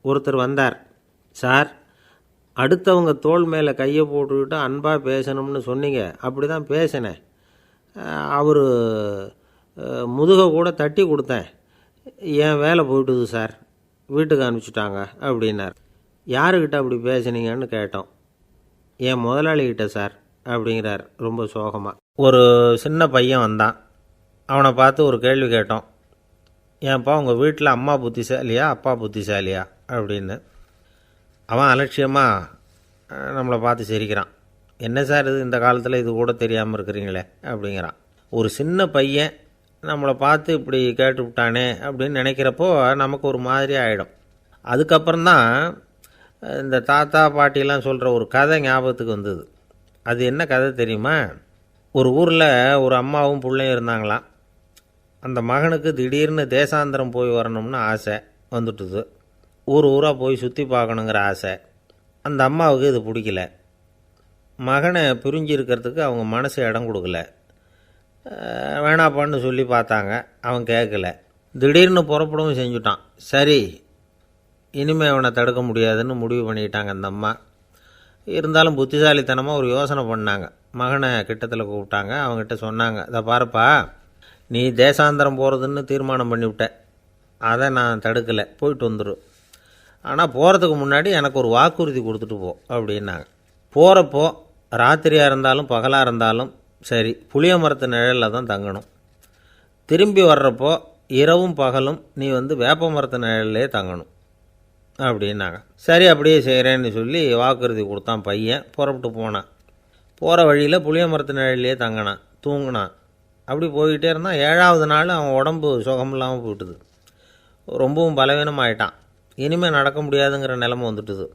ஒருத்தர் வந்தார், சார் அடுத்தவங்க தோள் மேலே கையை போட்டுக்கிட்டு அன்பாக பேசணும்னு சொன்னீங்க, அப்படி தான் பேசினேன். அவர் முதுகை கூட தட்டி கொடுத்தேன், என் வேலை போயிட்டுது சார், வீட்டுக்கு அனுப்பிச்சிட்டாங்க அப்படின்னார். யாருக்கிட்ட அப்படி பேசுனீங்கன்னு கேட்டோம். என் முதலாளிகிட்ட சார் அப்படிங்கிறார் ரொம்ப சோகமாக. ஒரு சின்ன பையன் வந்தான், அவனை பார்த்து ஒரு கேள்வி கேட்டோம். ஏன்ப்பா உங்கள் வீட்டில் அம்மா புத்திசாலியா அப்பா புத்திசாலியா அப்படின்னு. அவன் அலட்சியமாக நம்மளை பார்த்து சிரிக்கிறான். என்ன சார் இது, இந்த காலத்தில் இது கூட தெரியாமல் இருக்கிறீங்களே அப்படிங்கிறான். ஒரு சின்ன பையன் நம்மளை பார்த்து இப்படி கேட்டு விட்டானே அப்படின்னு நினைக்கிறப்போ நமக்கு ஒரு மாதிரி ஆகிடும். அதுக்கப்புறம்தான் இந்த தாத்தா பாட்டிலாம் சொல்கிற ஒரு கதை ஞாபகத்துக்கு வந்தது. அது என்ன கதை தெரியுமா? ஒரு ஊரில் ஒரு அம்மாவும் பிள்ளையும் இருந்தாங்களாம். அந்த மகனுக்கு திடீர்னு தேசாந்திரம் போய் வரணும்னு ஆசை வந்துட்டுது. ஊராக போய் சுற்றி பார்க்கணுங்கிற ஆசை. அந்த அம்மாவுக்கு இது பிடிக்கல. மகனை பிரிஞ்சு இருக்கிறதுக்கு அவங்க மனசு இடம் கொடுக்கல. வேணாப்பான்னு சொல்லி பார்த்தாங்க, அவன் கேட்கல. திடீர்னு புறப்படவும் செஞ்சுட்டான். சரி, இனிமேல் அவனை தடுக்க முடியாதுன்னு முடிவு பண்ணிக்கிட்டாங்க அந்த அம்மா. இருந்தாலும் புத்திசாலித்தனமாக ஒரு யோசனை பண்ணாங்க. மகனை கிட்டத்தில் கூப்பிட்டாங்க, அவங்ககிட்ட சொன்னாங்க, இதை பாருப்பா, நீ தேசாந்திரம் போகிறதுன்னு தீர்மானம் பண்ணிவிட்ட, அதை நான் தடுக்கலை, போயிட்டு வந்துடும். ஆனால் போகிறதுக்கு முன்னாடி எனக்கு ஒரு வாக்குறுதி கொடுத்துட்டு போ அப்படின்னாங்க. போகிறப்போ ராத்திரியாக இருந்தாலும் பகலாக இருந்தாலும் சரி, புளிய மரத்து நிழலில் தான் தங்கணும். திரும்பி வர்றப்போ இரவும் பகலும் நீ வேப்ப மரத்து நிழல்லே தங்கணும் அப்படின்னாங்க. சரி, அப்படியே செய்கிறேன்னு சொல்லி வாக்குறுதி கொடுத்தான் பையன். புறப்பட்டு போனான். போகிற வழியில் புளிய மரத்து நிழல்லே தங்கினான், தூங்கினான். அப்படி போய்கிட்டே இருந்தான். 7ஆவது நாள் அவன் உடம்பு சுகமில்லாமல் போயிட்டுது. ரொம்பவும் பலவீனமாயிட்டான். இனிமேல் நடக்க முடியாதுங்கிற நிலைமை வந்துட்டுது.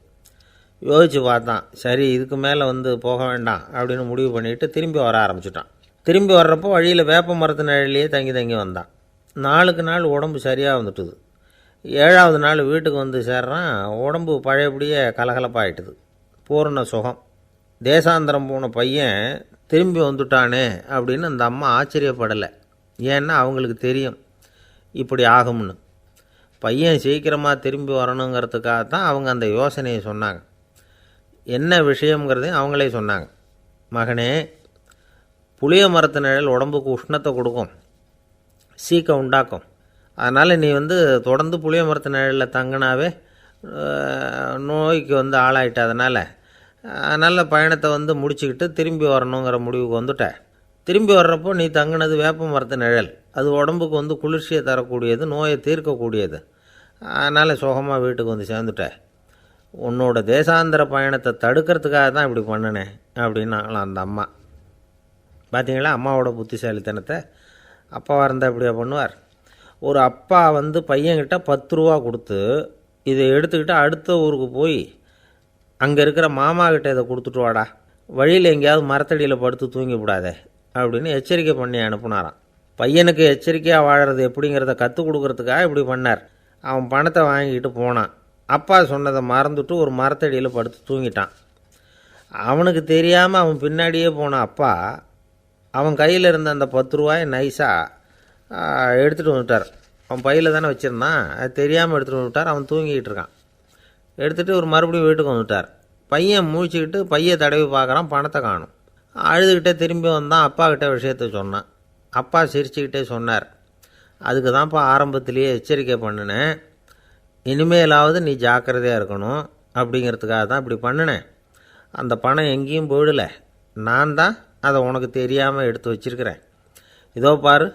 யோசித்து பார்த்தான், சரி இதுக்கு மேலே போக வேண்டாம் அப்படின்னு முடிவு பண்ணிவிட்டு திரும்பி வர ஆரம்பிச்சிட்டான். திரும்பி வர்றப்போ வழியில் வேப்ப மரத்து நிழல்லையே தங்கி வந்தான். நாளுக்கு நாள் உடம்பு சரியாக வந்துட்டுது. 7ஆவது நாள் வீட்டுக்கு சேர்றான். உடம்பு பழையபடியே கலகலப்பாயிட்டுது, பூர்ண சுகம். தேசாந்திரம் போன பையன் திரும்பி வந்துட்டானே அப்படின்னு அந்த அம்மா ஆச்சரியப்படலை. ஏன்னா அவங்களுக்கு தெரியும் இப்படி ஆகும்னு. பையன் சீக்கிரமாக திரும்பி வரணுங்கிறதுக்காக தான் அவங்க அந்த யோசனையை சொன்னாங்க. என்ன விஷயங்கிறதையும் அவங்களே சொன்னாங்க. மகனே, புளிய மரத்து நிழல் உடம்புக்கு உஷ்ணத்தை கொடுக்கும், சீக்க உண்டாக்கும். அதனால் நீ தொடர்ந்து புளிய மரத்து நிழலில் தங்கினாவே நோய்க்கு ஆளாயிட்ட. அதனால் பயணத்தை முடிச்சுக்கிட்டு திரும்பி வரணுங்கிற முடிவுக்கு வந்துட்ட. திரும்பி வர்றப்போ நீ தங்கினது வேப்ப மரத்து நிழல். அது உடம்புக்கு குளிர்ச்சியை தரக்கூடியது, நோயை தீர்க்கக்கூடியது. அதனால் சுகமாக வீட்டுக்கு சேர்ந்துட்ட. உன்னோட தேசாந்திர பயணத்தை தடுக்கிறதுக்காக தான் இப்படி பண்ணினேன் அப்படின்னாங்களாம் அந்த அம்மா. பார்த்தீங்களா அம்மாவோட புத்திசாலித்தனத்தை? அப்பாவாக இருந்தால் இப்படியா பண்ணுவார்? ஒரு அப்பா பையன்கிட்ட 10 ரூபா கொடுத்து இதை எடுத்துக்கிட்டு அடுத்த ஊருக்கு போய் அங்கே இருக்கிற மாமா கிட்ட இதை கொடுத்துட்டு வாடா, வழியில் எங்கேயாவது மரத்தடியில் படுத்து தூங்கி விடாதே அப்படின்னு எச்சரிக்கை பண்ணி அனுப்புனாராம். பையனுக்கு எச்சரிக்கையாக வாழறது எப்படிங்கிறத கற்றுக் கொடுக்கறதுக்காக இப்படி பண்ணார். அவன் பணத்தை வாங்கிக்கிட்டு போனான். அப்பா சொன்னதை மறந்துட்டு ஒரு மரத்தடியில் படுத்து தூங்கிட்டான். அவனுக்கு தெரியாமல் அவன் பின்னாடியே போன அப்பா அவன் கையில் இருந்த அந்த 10 ரூபாயை நைஸாக எடுத்துகிட்டு வந்துட்டார். அவன் பையில் தானே வச்சுருந்தான், அது தெரியாமல் எடுத்துகிட்டு வந்துட்டார். அவன் தூங்கிக்கிட்டு இருக்கான். எடுத்துகிட்டு ஒரு மறுபடியும் வீட்டுக்கு வந்துட்டார். பையன் முழிச்சுக்கிட்டு பையை தடவி பார்க்குறான், பணத்தை காணும். அழுதுகிட்டே திரும்பி வந்தான். அப்பா கிட்ட விஷயத்த சொன்னான். அப்பா சிரிச்சுக்கிட்டே சொன்னார், அதுக்கு தான்ப்பா ஆரம்பத்திலேயே எச்சரிக்கை பண்ணினேன், இனிமேலாவது நீ ஜாக்கிரதையாக இருக்கணும் அப்படிங்கிறதுக்காக தான் இப்படி பண்ணினேன். அந்த பணம் எங்கேயும் போயிடலை, நான் தான் அதை உனக்கு தெரியாமல் எடுத்து வச்சிருக்கிறேன். இதோ பாரு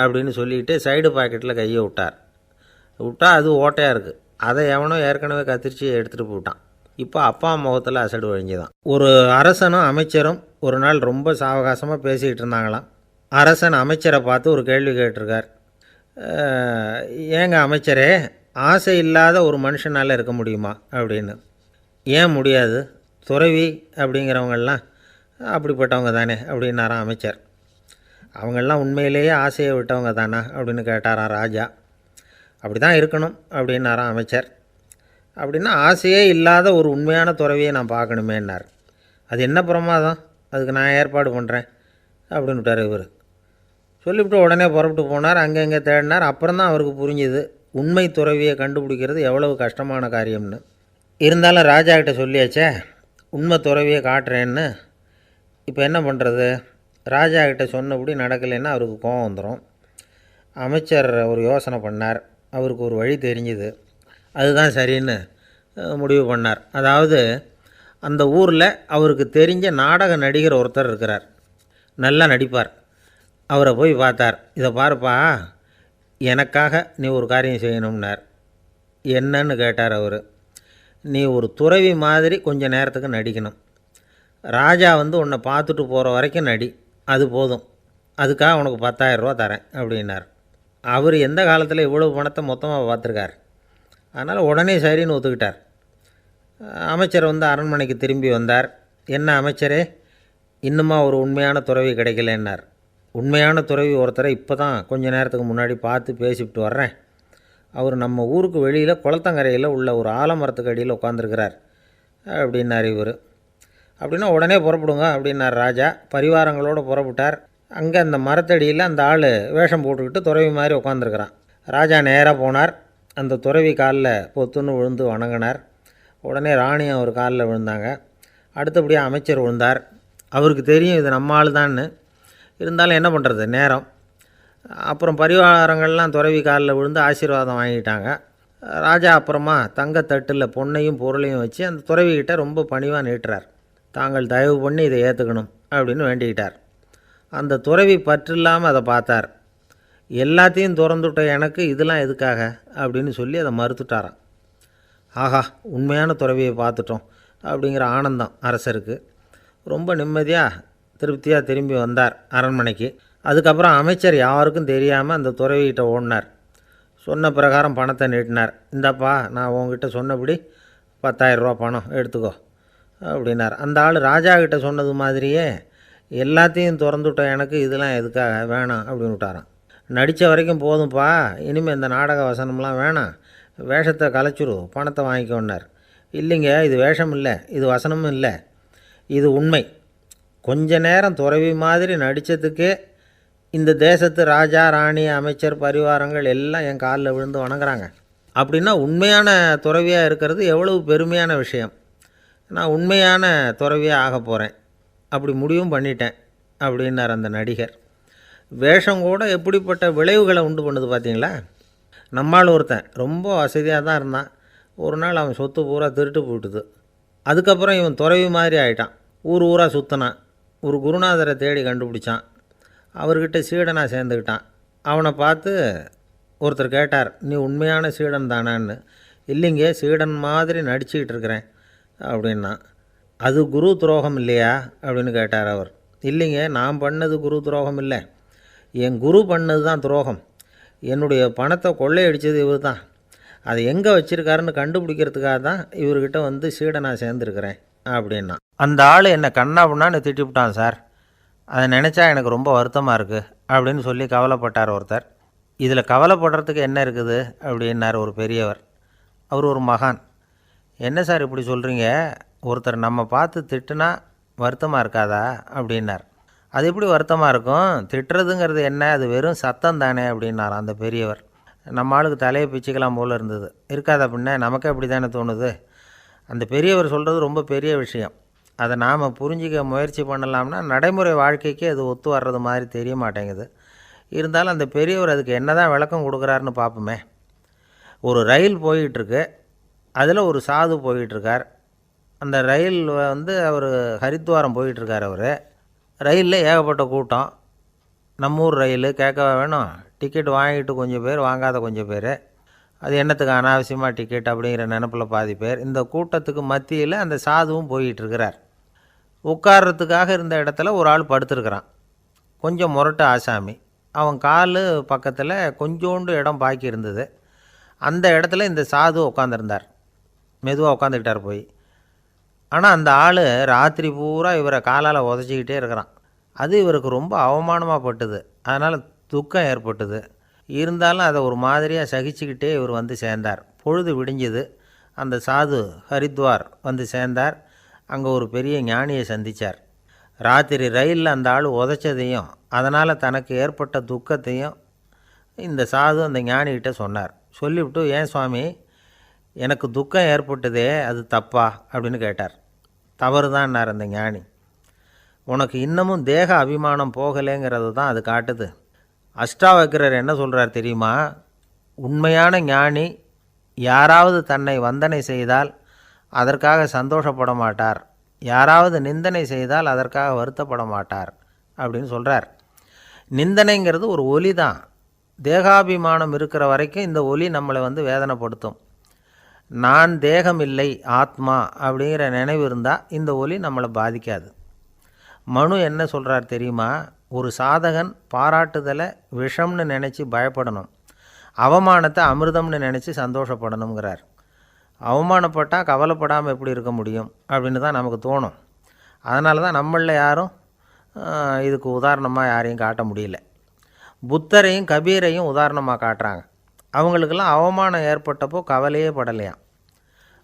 அப்படின்னு சொல்லிட்டு சைடு பாக்கெட்டில் கையை விட்டா அது ஓட்டையாக இருக்குது. அதை எவனோ ஏற்கனவே கத்திரிச்சு எடுத்துகிட்டு போயிட்டான். இப்போ அப்பா முகத்தில் அசடு வழிஞ்சுதான். ஒரு அரசனும் அமைச்சரும் ஒரு நாள் ரொம்ப சாவகாசமாக பேசிக்கிட்டு இருந்தாங்களாம். அரசன் அமைச்சரை பார்த்து ஒரு கேள்வி கேட்டிருக்கார். ஏங்க அமைச்சரே, ஆசை இல்லாத ஒரு மனுஷனால் இருக்க முடியுமா அப்படின்னு. ஏன் முடியாது, துறவி அப்படிங்கிறவங்கெல்லாம் அப்படிப்பட்டவங்க தானே அப்படின்னாராம் அமைச்சர். அவங்கெல்லாம் உண்மையிலேயே ஆசையை விட்டவங்க தானா அப்படின்னு கேட்டாராம் ராஜா. அப்படி தான் இருக்கணும் அப்படின்னாராம் அமைச்சர். அப்படின்னா ஆசையே இல்லாத ஒரு உண்மையான துறவியை நான் பார்க்கணுமேன்னார். அது என்ன பிரமாதம், அதுக்கு நான் ஏற்பாடு பண்ணுறேன் அப்படின்னு விட்டார் இவர். சொல்லிவிட்டு உடனே புறப்பட்டு போனார். அங்கங்கே தேடினார். அப்புறம் தான் அவருக்கு புரிஞ்சுது உண்மை துறவியை கண்டுபிடிக்கிறது எவ்வளவு கஷ்டமான காரியம்னு. இருந்தாலும் ராஜா கிட்ட சொல்லியாச்சே உண்மை துறவியை காட்டுறேன்னு. இப்போ என்ன பண்ணுறது? ராஜா கிட்ட சொன்னபடி நடக்கலைன்னா அவருக்கு கோபம் வந்துடும். அமைச்சர் ஒரு யோசனை பண்ணார். அவருக்கு ஒரு வழி தெரிஞ்சுது. அதுதான் சரின்னு முடிவு பண்ணார். அதாவது அந்த ஊரில் அவருக்கு தெரிஞ்ச நாடக நடிகர் ஒருத்தர் இருக்கிறார், நல்லா நடிப்பார். அவரை போய் பார்த்தார். இதை பாருப்பா, எனக்காக நீ ஒரு காரியம் செய்யணும்னார். என்னன்னு கேட்டார் அவர். நீ ஒரு துறவி மாதிரி கொஞ்சம் நேரத்துக்கு நடிக்கணும். ராஜா உன்னை பார்த்துட்டு போகிற வரைக்கும் நடி, அது போதும். அதுக்காக உனக்கு 10,000 ரூபா தரேன் அப்படின்னார். அவர் எந்த காலத்தில் இவ்வளவு பணத்தை மொத்தமாக பார்த்துருக்கார். அதனால் உடனே சரின்னு ஒத்துக்கிட்டார். அமைச்சர் அரண்மனைக்கு திரும்பி வந்தார். என்ன அமைச்சரே, இன்னுமா ஒரு உண்மையான துறவி கிடைக்கலன்னார். உண்மையான துறவி ஒருத்தரை இப்போ தான் கொஞ்ச நேரத்துக்கு முன்னாடி பார்த்து பேசிவிட்டு வர்றேன். அவர் நம்ம ஊருக்கு வெளியில் குளத்தங்கரையில் உள்ள ஒரு ஆலமரத்துக்கு அடியில் உட்காந்துருக்கிறார் அப்படின்னார் இவர். அப்படின்னா உடனே புறப்படுங்க அப்படின்னார் ராஜா. பரிவாரங்களோடு புறப்பட்டார். அங்கே அந்த மரத்தடியில் அந்த ஆள் வேஷம் போட்டுக்கிட்டு துறவி மாதிரி உட்காந்துருக்கிறான். ராஜா நேராக போனார். அந்த துறவி காலில் பொத்துன்னு விழுந்து வணங்கினார். உடனே ராணியும் அவர் காலில் விழுந்தாங்க. அடுத்தபடியாக அமைச்சர் விழுந்தார். அவருக்கு தெரியும் இது நம்ம ஆள் தான்னு. இருந்தாலும் என்ன பண்ணுறது, நேரம். அப்புறம் பரிவாரங்கள்லாம் துறவி காலில் விழுந்து ஆசீர்வாதம் வாங்கிட்டாங்க. ராஜா அப்புறமா தங்கத்தட்டில் பொன்னையும் பொருளையும் வச்சு அந்த துறவிக்கிட்ட ரொம்ப பணிவாக நீட்டுறார். தாங்கள் தயவு பண்ணி இதை ஏற்றுக்கணும் அப்படின்னு வேண்டிக்கிட்டார். அந்த துறவி பற்றில்லாமல் அதை பார்த்தார். எல்லாத்தையும் திறந்துவிட்ட எனக்கு இதெல்லாம் எதுக்காக அப்படின்னு சொல்லி அதை மறுத்துட்டாராம். ஆஹா, உண்மையான துறவியை பார்த்துட்டோம் அப்படிங்கிற ஆனந்தம் அரசருக்கு. ரொம்ப நிம்மதியாக திருப்தியாக திரும்பி வந்தார் அரண்மனைக்கு. அதுக்கப்புறம் அமைச்சர் யாருக்கும் தெரியாமல் அந்த துறவிகிட்ட ஓடினார். சொன்ன பிரகாரம் பணத்தை நீட்டினார். இந்தாப்பா, நான் உங்ககிட்ட சொன்னபடி 10,000 ரூபா பணம் எடுத்துக்கோ அப்படின்னார். அந்த ஆள் ராஜா கிட்ட சொன்னது மாதிரியே எல்லாத்தையும் திறந்துவிட்ட எனக்கு இதெல்லாம் எதுக்காக வேணாம் அப்படின்னு விட்டாரான். நடித்த வரைக்கும் போதும்ப்பா, இனிமேல் இந்த நாடக வசனம்லாம் வேணாம், வேஷத்தை கலைச்சிரு, பணத்தை வாங்கிக்கோன்னார். இல்லைங்க, இது வேஷம் இல்லை, இது வசனமும் இல்லை, இது உண்மை. கொஞ்ச நேரம் துறவி மாதிரி நடித்ததுக்கே இந்த தேசத்து ராஜா ராணி அமைச்சர் பரிவாரங்கள் எல்லாம் என் காலில் விழுந்து வணங்குறாங்க. அப்படின்னா உண்மையான துறவியாக இருக்கிறது எவ்வளவு பெருமையான விஷயம். நான் உண்மையான துறவியாக ஆக போகிறேன், அப்படி முடிவும் பண்ணிட்டேன் அப்படின்னார் அந்த நடிகர். வேஷம் கூட எப்படிப்பட்ட விளைவுகளை உண்டு பண்ணுது பார்த்தீங்களா. நம்மால் ஒருத்தன் ரொம்ப வசதியாக தான் இருந்தான். ஒரு நாள் அவன் சொத்து பூரா திருட்டு போட்டுது. அதுக்கப்புறம் இவன் துறவி மாதிரி ஆகிட்டான். ஊர் ஊராக சுற்றினான். ஒரு குருநாதரை தேடி கண்டுபிடிச்சான். அவர்கிட்ட சீடனாக சேர்ந்துக்கிட்டான். அவனை பார்த்து ஒருத்தர் கேட்டார், நீ உண்மையான சீடன் தானான்னு. இல்லைங்க, சீடன் மாதிரி நடிச்சுக்கிட்டு இருக்கிறேன் அப்படின்னா. அது குரு துரோகம் இல்லையா அப்படின்னு கேட்டார் அவர். இல்லைங்க, நான் பண்ணது குரு துரோகம் இல்லை, என் குரு பண்ணது தான் துரோகம். என்னுடைய பணத்தை கொள்ளையடித்தது இவர் தான். அதை எங்கே வச்சுருக்காருன்னு கண்டுபிடிக்கிறதுக்காக தான் இவர்கிட்ட வந்து சீடனாக சேர்ந்துருக்கிறேன் அப்படின்னா. அந்த ஆள் என்னை கண்ணாப்புண்ணான்னு திட்டிவிட்டான் சார், அதை நினச்சா எனக்கு ரொம்ப வருத்தமாக இருக்குது அப்படின்னு சொல்லி கவலைப்பட்டார் ஒருத்தர். இதில் கவலைப்படுறதுக்கு என்ன இருக்குது அப்படின்னார் ஒரு பெரியவர். அவர் ஒரு மகான். என்ன சார் இப்படி சொல்கிறீங்க, ஒருத்தர் நம்ம பார்த்து திட்டுனா வருத்தமாக இருக்காதா அப்படின்னார். அது எப்படி வருத்தமாக இருக்கும், திட்டுறதுங்கிறது என்ன, அது வெறும் சத்தம் தானே அப்படின்னார் அந்த பெரியவர். நம்ம ஆளுக்கு தலையை பிச்சுக்கலாம் போல் இருந்தது. இருக்காது அப்படின்னா நமக்கே அப்படி தானே தோணுது. அந்த பெரியவர் சொல்கிறது ரொம்ப பெரிய விஷயம். அதை நாம் புரிஞ்சிக்க முயற்சி பண்ணலாம்னா நடைமுறை வாழ்க்கைக்கு அது ஒத்து வர்றது மாதிரி தெரிய மாட்டேங்குது. இருந்தாலும் அந்த பெரியவர் அதுக்கு என்ன தான் விளக்கம் கொடுக்குறாருன்னு பார்ப்போமே. ஒரு ரயில் போயிட்டுருக்கு, அதில் ஒரு சாது போயிட்டுருக்கார். அந்த ரயில் வந்து அவர் ஹரித்வாரம் போயிட்டுருக்கார். அவர் ரயிலில் ஏகப்பட்ட கூட்டம். நம்ம ஊர் ரயில் கேட்க வேணும், டிக்கெட் வாங்கிட்டு கொஞ்சம் பேர், வாங்காத கொஞ்சம் பேர். அது என்னத்துக்கு அனாவசியமாக டிக்கெட் அப்படிங்கிற நினப்பில் பாதி பேர். இந்த கூட்டத்துக்கு மத்தியில் அந்த சாதுவும் போயிட்டுருக்கிறார். உட்கார்றதுக்காக இருந்த இடத்துல ஒரு ஆள் படுத்துருக்கிறான். கொஞ்சம் முரட்டு ஆசாமி. அவன் கால் பக்கத்தில் கொஞ்சோண்டு இடம் பாக்கி இருந்தது. அந்த இடத்துல இந்த சாது உட்காந்துருந்தார். மெதுவாக உட்காந்துக்கிட்டார் போய். ஆனால் அந்த ஆள் ராத்திரி பூரா இவரை காலால் உதச்சிக்கிட்டே இருக்கிறான். அது இவருக்கு ரொம்ப அவமானமாக பட்டுது. அதனால் துக்கம் ஏற்பட்டுது. இருந்தாலும் அதை ஒரு மாதிரியாக சகிச்சுக்கிட்டே இவர் வந்து சேர்ந்தார். பொழுது விடிஞ்சுது. அந்த சாது ஹரித்வார் வந்து சேர்ந்தார். அங்கே ஒரு பெரிய ஞானியை சந்தித்தார். ராத்திரி ரயிலில் அந்த ஆள் உதைச்சதையும் அதனால் தனக்கு ஏற்பட்ட துக்கத்தையும் இந்த சாது அந்த ஞானிகிட்ட சொன்னார். சொல்லிவிட்டு, ஏன் சுவாமி, எனக்கு துக்கம் ஏற்பட்டதே அது தப்பா அப்படின்னு கேட்டார். தவறு தான்னார் அந்த ஞானி. உனக்கு இன்னமும் தேக அபிமானம் போகலைங்கிறது தான் அது காட்டுது. அஷ்டாவக்கிரர் என்ன சொல்கிறார் தெரியுமா, உண்மையான ஞானி யாராவது தன்னை வந்தனை செய்தால் அதற்காக சந்தோஷப்பட மாட்டார், யாராவது நிந்தனை செய்தால் அதற்காக வருத்தப்பட மாட்டார் அப்படின்னு சொல்கிறார். நிந்தனைங்கிறது ஒரு ஒலி தான். தேகாபிமானம் இருக்கிற வரைக்கும் இந்த ஒலி நம்மளை வந்து வேதனைப்படுத்தும். நான் தேகம் இல்லை, ஆத்மா அப்படிங்கிற நினைவு இருந்தால் இந்த ஒலி நம்மளை பாதிக்காது. மனு என்ன சொல்கிறார் தெரியுமா, ஒரு சாதகன் பாராட்டுதலை விஷம்னு நினச்சி பயப்படணும், அவமானத்தை அமிர்தம்னு நினச்சி சந்தோஷப்படணுங்கிறார். அவமானப்பட்டால் கவலைப்படாமல் எப்படி இருக்க முடியும் அப்படின்னு தான் நமக்கு தோணும். அதனால தான் நம்மளில் யாரும் இதுக்கு உதாரணமாக யாரையும் காட்ட முடியல. புத்தரையும் கபீரையும் உதாரணமாக காட்டுறாங்க. அவங்களுக்கெல்லாம் அவமானம் ஏற்பட்டப்போ கவலையே படலையாம்.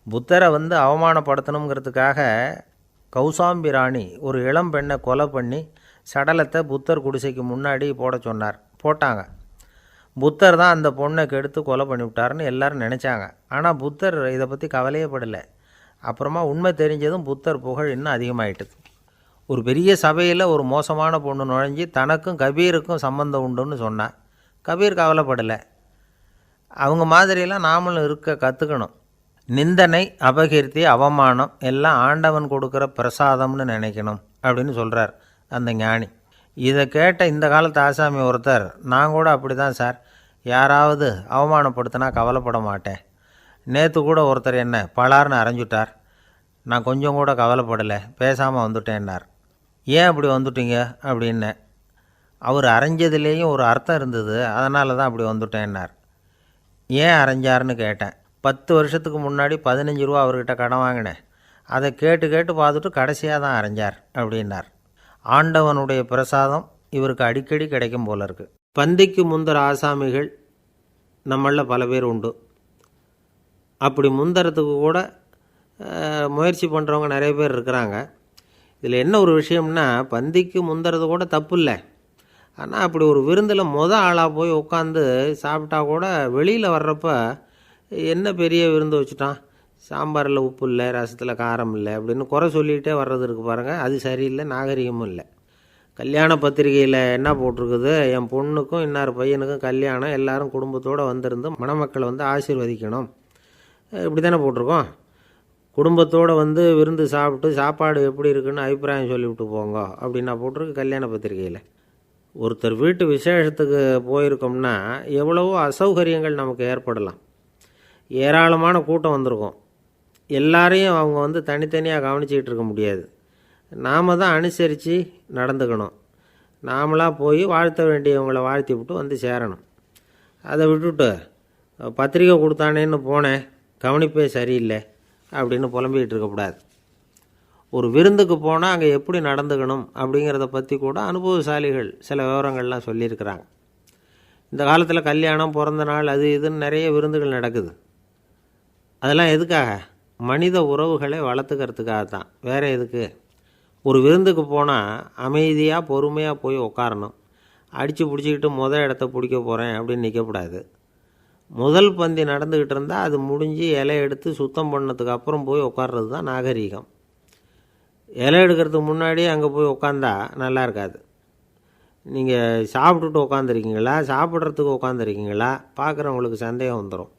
புத்தரை வந்து அவமானப்படுத்தணுங்கிறதுக்காக கௌசாம்பி ராணி ஒரு இளம் பெண்ணை கொலை பண்ணி சடலத்தை புத்தர் குடிசைக்கு முன்னாடி போட சொன்னார். போட்டாங்க. புத்தர் தான் அந்த பொண்ணை கெடுத்து கொலை பண்ணிவிட்டாருன்னு எல்லோரும் நினச்சாங்க. ஆனால் புத்தர் இதை பற்றி கவலையே படலை. அப்புறமா உண்மை தெரிஞ்சதும் புத்தர் புகழ் இன்னும் அதிகமாகிட்டுது. ஒரு பெரிய சபையில் ஒரு மோசமான பொண்ணு நுழைஞ்சி தனக்கும் கபீருக்கும் சம்பந்தம் உண்டுன்னு சொன்னான். கபீர் கவலைப்படலை. அவங்க மாதிரியெல்லாம் நாமளும் இருக்க கற்றுக்கணும். நிந்தனை, அபகீர்த்தி, அவமானம் எல்லாம் ஆண்டவன் கொடுக்குற பிரசாதம்னு நினைக்கணும் அப்படின்னு சொல்கிறார் அந்த ஞானி. இதை கேட்ட இந்த காலத்து ஆசாமி ஒருத்தர், நான் கூட அப்படி தான் சார், யாராவது அவமானப்படுத்தினா கவலைப்பட மாட்டேன். நேற்று கூட ஒருத்தர் என்ன பலார்னு அரைஞ்சுட்டார், நான் கொஞ்சம் கூட கவலைப்படலை, பேசாமல் வந்துட்டேன்னார். ஏன் அப்படி வந்துட்டீங்க அப்படின்னு. அவர் அரைஞ்சதுலேயும் ஒரு அர்த்தம் இருந்தது, அதனால தான் அப்படி வந்துட்டேன்னார். ஏன் அரைஞ்சாருன்னு கேட்டேன். 10 வருஷத்துக்கு முன்னாடி 15 ரூபா அவர்கிட்ட கடன் வாங்கினேன், அதை கேட்டு கேட்டு பார்த்துட்டு கடைசியாக தான் அரைஞ்சார் அப்படின்னார். ஆண்டவனுடைய பிரசாதம் இவருக்கு அடிக்கடி கிடைக்கும் போல இருக்குது. பந்திக்கு முந்தர ஆசாமிகள் நம்மளில் பல பேர் உண்டு. அப்படி முந்தறதுக்கு கூட முயற்சி பண்ணுறவங்க நிறைய பேர் இருக்கிறாங்க. இதில் என்ன ஒரு விஷயம்னா, பந்திக்கு முந்துறது கூட தப்பு இல்லை. ஆனால் அப்படி ஒரு விருந்தில் ஆளாக போய் உட்காந்து சாப்பிட்டா கூட வெளியில் வர்றப்ப என்ன பெரிய விருந்து வச்சுட்டான், சாம்பாரில் உப்பு இல்லை, ரசத்தில் காரம் இல்லை அப்படின்னு குறை சொல்லிகிட்டே வர்றது இருக்குது பாருங்கள். அது சரியில்லை, நாகரிகமும் இல்லை. கல்யாண பத்திரிகையில் என்ன போட்டிருக்குது, என் பொண்ணுக்கும் இன்னார் பையனுக்கும் கல்யாணம், எல்லாரும் குடும்பத்தோடு வந்திருந்து மணமக்களை வந்து ஆசீர்வதிக்கணும், இப்படி தானே போட்டிருக்கோம். குடும்பத்தோடு வந்து விருந்து சாப்பிட்டு சாப்பாடு எப்படி இருக்குன்னு அபிப்பிராயம் சொல்லிவிட்டு போங்க அப்படின்னா போட்டிருக்கு கல்யாண பத்திரிகையில். ஒருத்தர் வீட்டு விசேஷத்துக்கு போயிருக்கோம்னா எவ்வளவோ அசௌகரியங்கள் நமக்கு ஏற்படலாம். ஏராளமான கூட்டம் வந்திருக்கும். எல்லாரையும் அவங்க வந்து தனித்தனியாக கவனிச்சிக்கிட்டு இருக்க முடியாது. நாம் தான் அனுசரித்து நடந்துக்கணும். நாமளாக போய் வாழ்த்த வேண்டியவங்களை வாழ்த்தி விட்டு வந்து சேரணும். அதை விட்டுட்டு பத்திரிக்கை கொடுத்தானேன்னு போனேன், கவனிப்பே சரியில்லை அப்படின்னு புலம்பிக்கிட்டு இருக்கக்கூடாது. ஒரு விருந்துக்கு போனால் அங்கே எப்படி நடந்துக்கணும் அப்படிங்கிறத பற்றி கூட அனுபவசாலிகள் சில விவரங்கள்லாம் சொல்லியிருக்கிறாங்க. இந்த காலத்தில் கல்யாணம், பிறந்த நாள், அது இதுன்னு நிறைய விருந்துகள் நடக்குது. அதெல்லாம் எதுக்காக? மனித உறவுகளை வளர்த்துக்கிறதுக்காக தான், வேறு எதுக்கு? ஒரு விருந்துக்கு போனால் அமைதியாக பொறுமையாக போய் உட்காரணும். அடித்து பிடிச்சிக்கிட்டு இடத்த பிடிக்க போகிறேன் அப்படின்னு நிற்கக்கூடாது. முதல் பந்தி நடந்துக்கிட்டு இருந்தால் அது முடிஞ்சு இலை எடுத்து சுத்தம் பண்ணதுக்கு அப்புறம் போய் உட்கார்றது தான் நாகரீகம். இலை எடுக்கிறதுக்கு முன்னாடியே அங்கே போய் உட்காந்தா நல்லா இருக்காது. நீங்கள் சாப்பிட்டுட்டு உட்காந்துருக்கீங்களா, சாப்பிட்றதுக்கு உட்காந்துருக்கீங்களா, பார்க்குறவங்களுக்கு சந்தேகம் வந்துடும்.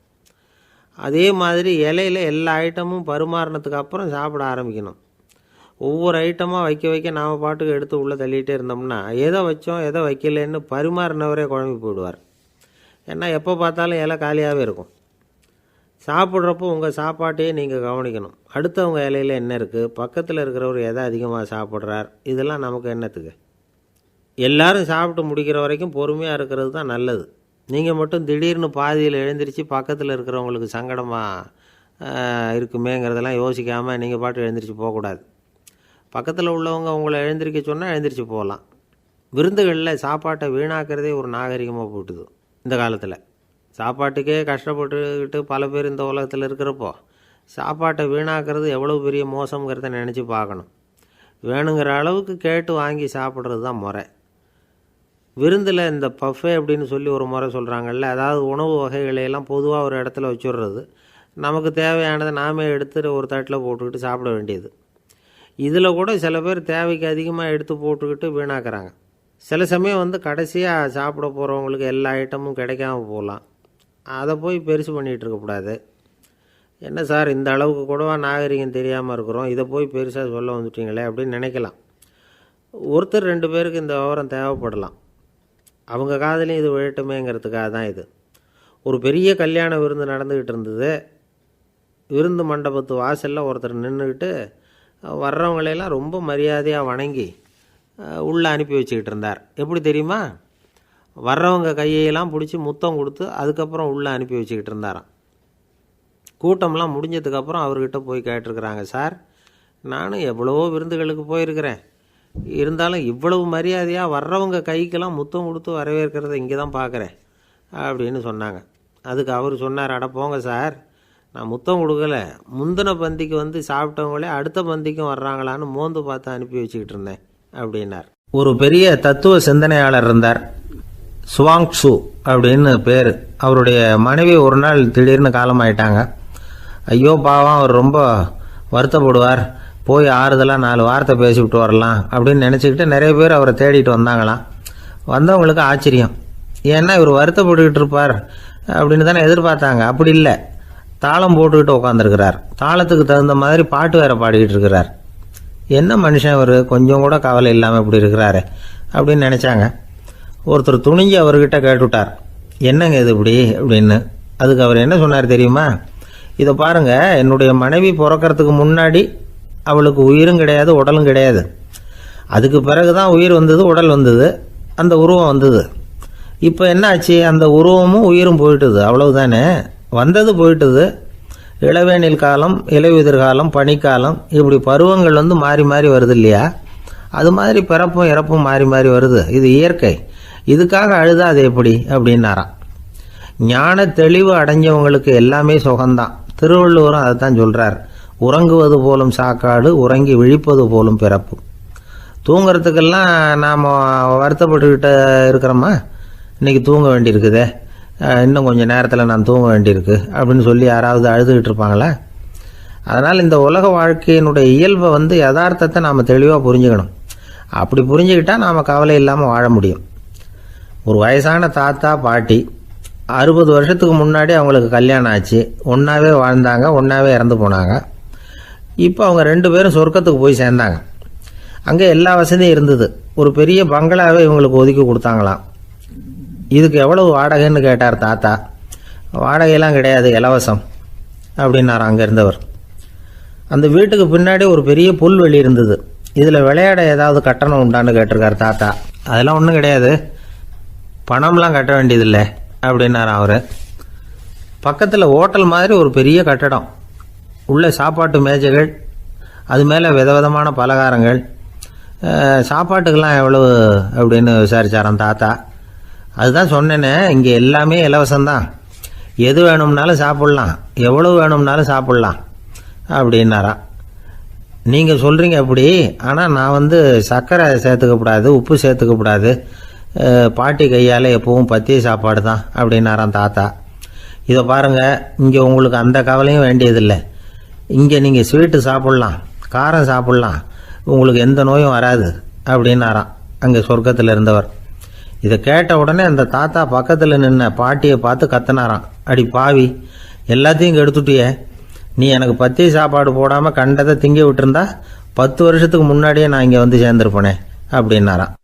அதே மாதிரி இலையில் எல்லா ஐட்டமும் பரிமாறினதுக்கு அப்புறம் சாப்பிட ஆரம்பிக்கணும். ஒவ்வொரு ஐட்டமாக வைக்க வைக்க நாம் பாட்டுக்கு எடுத்து உள்ளே தள்ளிகிட்டே இருந்தோம்னா எதை வச்சோம் எதை வைக்கலன்னு பரிமாறினவரே குழம்பி போயிடுவார். ஏன்னா எப்போ பார்த்தாலும் இலை காலியாகவே இருக்கும். சாப்பிட்றப்போ உங்கள் சாப்பாட்டையே நீங்கள் கவனிக்கணும். அடுத்தவங்க இலையில் என்ன இருக்குது, பக்கத்தில் இருக்கிறவர் எதை அதிகமாக சாப்பிட்றார், இதெல்லாம் நமக்கு என்னத்துக்கு? எல்லோரும் சாப்பிட்டு முடிக்கிற வரைக்கும் பொறுமையாக இருக்கிறது தான் நல்லது. நீங்கள் மட்டும் திடீர்னு பாதியில் எழுந்திரிச்சு பக்கத்தில் இருக்கிறவங்களுக்கு சங்கடமாக இருக்குமேங்கிறதெல்லாம் யோசிக்காமல் நீங்கள் பாட்டு எழுந்திரிச்சு போகக்கூடாது. பக்கத்தில் உள்ளவங்க உங்களை எழுந்திரிக்க சொன்னால் எழுந்திரிச்சு போகலாம். விருந்துகளில் சாப்பாட்டை வீணாக்கிறதே ஒரு நாகரிகமாக போட்டுது. இந்த காலத்தில் சாப்பாட்டுக்கே கஷ்டப்பட்டுக்கிட்டு பல பேர் இந்த உலகத்தில் இருக்கிறப்போ சாப்பாட்டை வீணாக்கிறது எவ்வளோ பெரிய மோசங்கிறத நினச்சி பார்க்கணும். வேணுங்கிற அளவுக்கு கேட்டு வாங்கி சாப்பிட்றது தான் முறை. விருந்தில் இந்த பஃபே அப்படின்னு சொல்லி ஒரு முறை சொல்கிறாங்கல்ல, அதாவது உணவு வகைகளையெல்லாம் பொதுவாக ஒரு இடத்துல வச்சுடுறது, நமக்கு தேவையானதை நாமே எடுத்து ஒரு தட்டில் போட்டுக்கிட்டு சாப்பிட வேண்டியது. இதில் கூட சில பேர் தேவைக்கு அதிகமாக எடுத்து போட்டுக்கிட்டு வீணாக்குறாங்க. சில சமயம் வந்து கடைசியாக சாப்பிட போகிறவங்களுக்கு எல்லா ஐட்டமும் கிடைக்காம போகலாம். அதை போய் பெருசு பண்ணிகிட்டு இருக்கக்கூடாது. என்ன சார் இந்த அளவுக்கு கூடவா நாகரிகம் தெரியாமல் இருக்கிறோம், இதை போய் பெருசாக சொல்ல வந்துட்டீங்களே அப்படின்னு நினைக்கலாம். ஒருத்தர் 2 பேருக்கு இந்த விவரம் தேவைப்படலாம். அவங்க காதலையும் இது விழட்டுமேங்கிறதுக்காக தான் இது. ஒரு பெரிய கல்யாண விருந்து நடந்துக்கிட்டு இருந்தது. விருந்து மண்டபத்து வாசலில் ஒருத்தர் நின்றுக்கிட்டு வர்றவங்களையெல்லாம் ரொம்ப மரியாதையாக வணங்கி உள்ளே அனுப்பி வச்சுக்கிட்டு இருந்தார். எப்படி தெரியுமா? வர்றவங்க கையெல்லாம் பிடிச்சி முத்தம் கொடுத்து அதுக்கப்புறம் உள்ளே அனுப்பி வச்சுக்கிட்டு இருந்தாராம். கூட்டம்லாம் முடிஞ்சதுக்கப்புறம் அவர்கிட்ட போய் கேட்டிருக்கிறாங்க, சார் நானும் எவ்வளவோ விருந்துகளுக்கு போயிருக்கிறேன், இருந்தாலும் இவ்வளவு மரியாதையாக வர்றவங்க கைக்கெல்லாம் முத்தம் கொடுத்து வரவேற்கிறத இங்கே தான் பார்க்குறேன் அப்படின்னு சொன்னாங்க. அதுக்கு அவர் சொன்னார், அட போங்க சார், நான் முத்தம் கொடுக்கல, முந்தின பந்திக்கு வந்து சாப்பிட்டவங்களே அடுத்த பந்திக்கும் வர்றாங்களான்னு மோந்து பார்த்து அனுப்பி வச்சுக்கிட்டு இருந்தேன் அப்படின்னார். ஒரு பெரிய தத்துவ சிந்தனையாளர் இருந்தார், சுவாங்சு அப்படின்னு பேர். அவருடைய மனைவி ஒரு நாள் திடீர்னு காலமாயிட்டாங்க. ஐயோ பாவம், அவர் ரொம்ப வருத்தப்படுவார், போய் ஆறுதலாக 4 வார்த்தை பேசிவிட்டு வரலாம் அப்படின்னு நினச்சிக்கிட்டு நிறைய பேர் அவரை தேடிட்டு வந்தாங்களாம். வந்தவங்களுக்கு ஆச்சரியம், ஏன்னா இவர் வருத்தப்பட்டுக்கிட்டு இருப்பார் அப்படின்னு தானே எதிர்பார்த்தாங்க. அப்படி இல்லை, தாளம் போட்டுக்கிட்டு உட்காந்துருக்கிறார். தாளத்துக்கு தகுந்த மாதிரி பாட்டு வேற பாடிக்கிட்டு இருக்கிறார். என்ன மனுஷன் இவர், கொஞ்சம் கூட கவலை இல்லாமல் இப்படி இருக்கிறாரு அப்படின்னு நினச்சாங்க. ஒருத்தர் துணிஞ்சு அவர்கிட்ட கேட்டுவிட்டார், என்னங்க இது இப்படி அப்படின்னு. அதுக்கு அவர் என்ன சொன்னார் தெரியுமா? இதை பாருங்க, என்னுடைய மனைவி பிறக்கிறதுக்கு முன்னாடி அவளுக்கு உயிரும் கிடையாது உடலும் கிடையாது. அதுக்கு பிறகு தான் உயிர் வந்தது, உடல் வந்தது, அந்த உருவம் வந்தது. இப்போ என்ன ஆச்சு, அந்த உருவமும் உயிரும் போயிட்டுது, அவ்வளவுதானே. வந்தது போயிட்டுது. இளவேனில் காலம், இலையுதிர் காலம், பனிக்காலம், இப்படி பருவங்கள் வந்து மாறி மாறி வருது இல்லையா? அது மாதிரி பிறப்பும் இறப்பும் மாறி மாறி வருது, இது இயற்கை. இதுக்காக அழுதா அது எப்படி அப்படின்னாராம். ஞான தெளிவு அடைஞ்சவங்களுக்கு எல்லாமே சுகம்தான். திருவள்ளுவரும் அதை தான் சொல்கிறார், உறங்குவது போலும் சாக்காடு, உறங்கி விழிப்பது போலும் பிறப்பு. தூங்குறதுக்கெல்லாம் நாம் வருத்தப்பட்டுக்கிட்ட இருக்கிறோமா? இன்றைக்கி தூங்க வேண்டியிருக்குதே, இன்னும் கொஞ்சம் நேரத்தில் நான் தூங்க வேண்டியிருக்கு அப்படின்னு சொல்லி யாராவது அழுதுகிட்டு இருப்பாங்களா? அதனால் இந்த உலக வாழ்க்கையினுடைய இயல்பை யதார்த்தத்தை நாம் தெளிவாக புரிஞ்சுக்கணும். அப்படி புரிஞ்சுக்கிட்டால் நாம் கவலை இல்லாமல் வாழ முடியும். ஒரு வயசான தாத்தா பாட்டி 60 வருஷத்துக்கு முன்னாடி அவங்களுக்கு கல்யாணம் ஆச்சு, ஒன்றாவே வாழ்ந்தாங்க, ஒன்றாவே இறந்து போனாங்க. இப்போ அவங்க 2 பேரும் சொர்க்கத்துக்கு போய் சேர்ந்தாங்க. அங்கே எல்லா வசதியும் இருந்தது. ஒரு பெரிய பங்களாவே இவங்களுக்கு ஒதுக்கி கொடுத்தாங்களாம். இதுக்கு எவ்வளவு வாடகைன்னு கேட்டார் தாத்தா. வாடகையெல்லாம் கிடையாது, இலவசம் அப்படின்னார் அங்கே இருந்தவர். அந்த வீட்டுக்கு பின்னாடி ஒரு பெரிய புல்வெளி இருந்தது. இதில் விளையாட ஏதாவது கட்டணம் உண்டான்னு கேட்டிருக்கார் தாத்தா. அதெல்லாம் ஒன்றும் கிடையாது, பணம்லாம் கட்ட வேண்டியதில்லை அப்படின்னார் அவர். பக்கத்தில் ஹோட்டல் மாதிரி ஒரு பெரிய கட்டடம், உள்ள சாப்பாட்டு மேஜைகள், அது மேலே விதவிதமான பலகாரங்கள். சாப்பாட்டுக்கெல்லாம் எவ்வளவு அப்படின்னு விசாரிச்சாராம் தாத்தா. அதுதான் சொன்னேனே, இங்கே எல்லாமே இலவசம்தான், எது வேணும்னாலும் சாப்பிட்லாம், எவ்வளவு வேணும்னாலும் சாப்பிட்லாம் அப்படின்னாராம். நீங்கள் சொல்கிறீங்க அப்படி, ஆனால் நான் சர்க்கரை சேர்த்துக்கக்கூடாது, உப்பு சேர்த்துக்கக்கூடாது, பாட்டி கையால் எப்பவும் பத்திய சாப்பாடு தான் அப்படின்னாராம் தாத்தா. இதை பாருங்கள், இங்கே உங்களுக்கு அந்த கவலையும் வேண்டியதில்லை. இங்கே நீங்கள் ஸ்வீட்டு சாப்பிட்லாம், காரம் சாப்பிட்லாம், உங்களுக்கு எந்த நோயும் வராது அப்படின்னாராம் அங்கே சொர்க்கத்தில் இருந்தவர். இதை கேட்ட உடனே அந்த தாத்தா பக்கத்தில் நின்ன பாட்டியை பார்த்து கத்தினாராம். அடி பாவி, எல்லாத்தையும் கெடுத்துட்டியே, நீ எனக்கு பத்திய சாப்பாடு போடாமல் கண்டதை திங்க விட்டுருந்தா 10 வருஷத்துக்கு முன்னாடியே நான் இங்கே சேர்ந்துருப்பேனே அப்படின்னாராம்.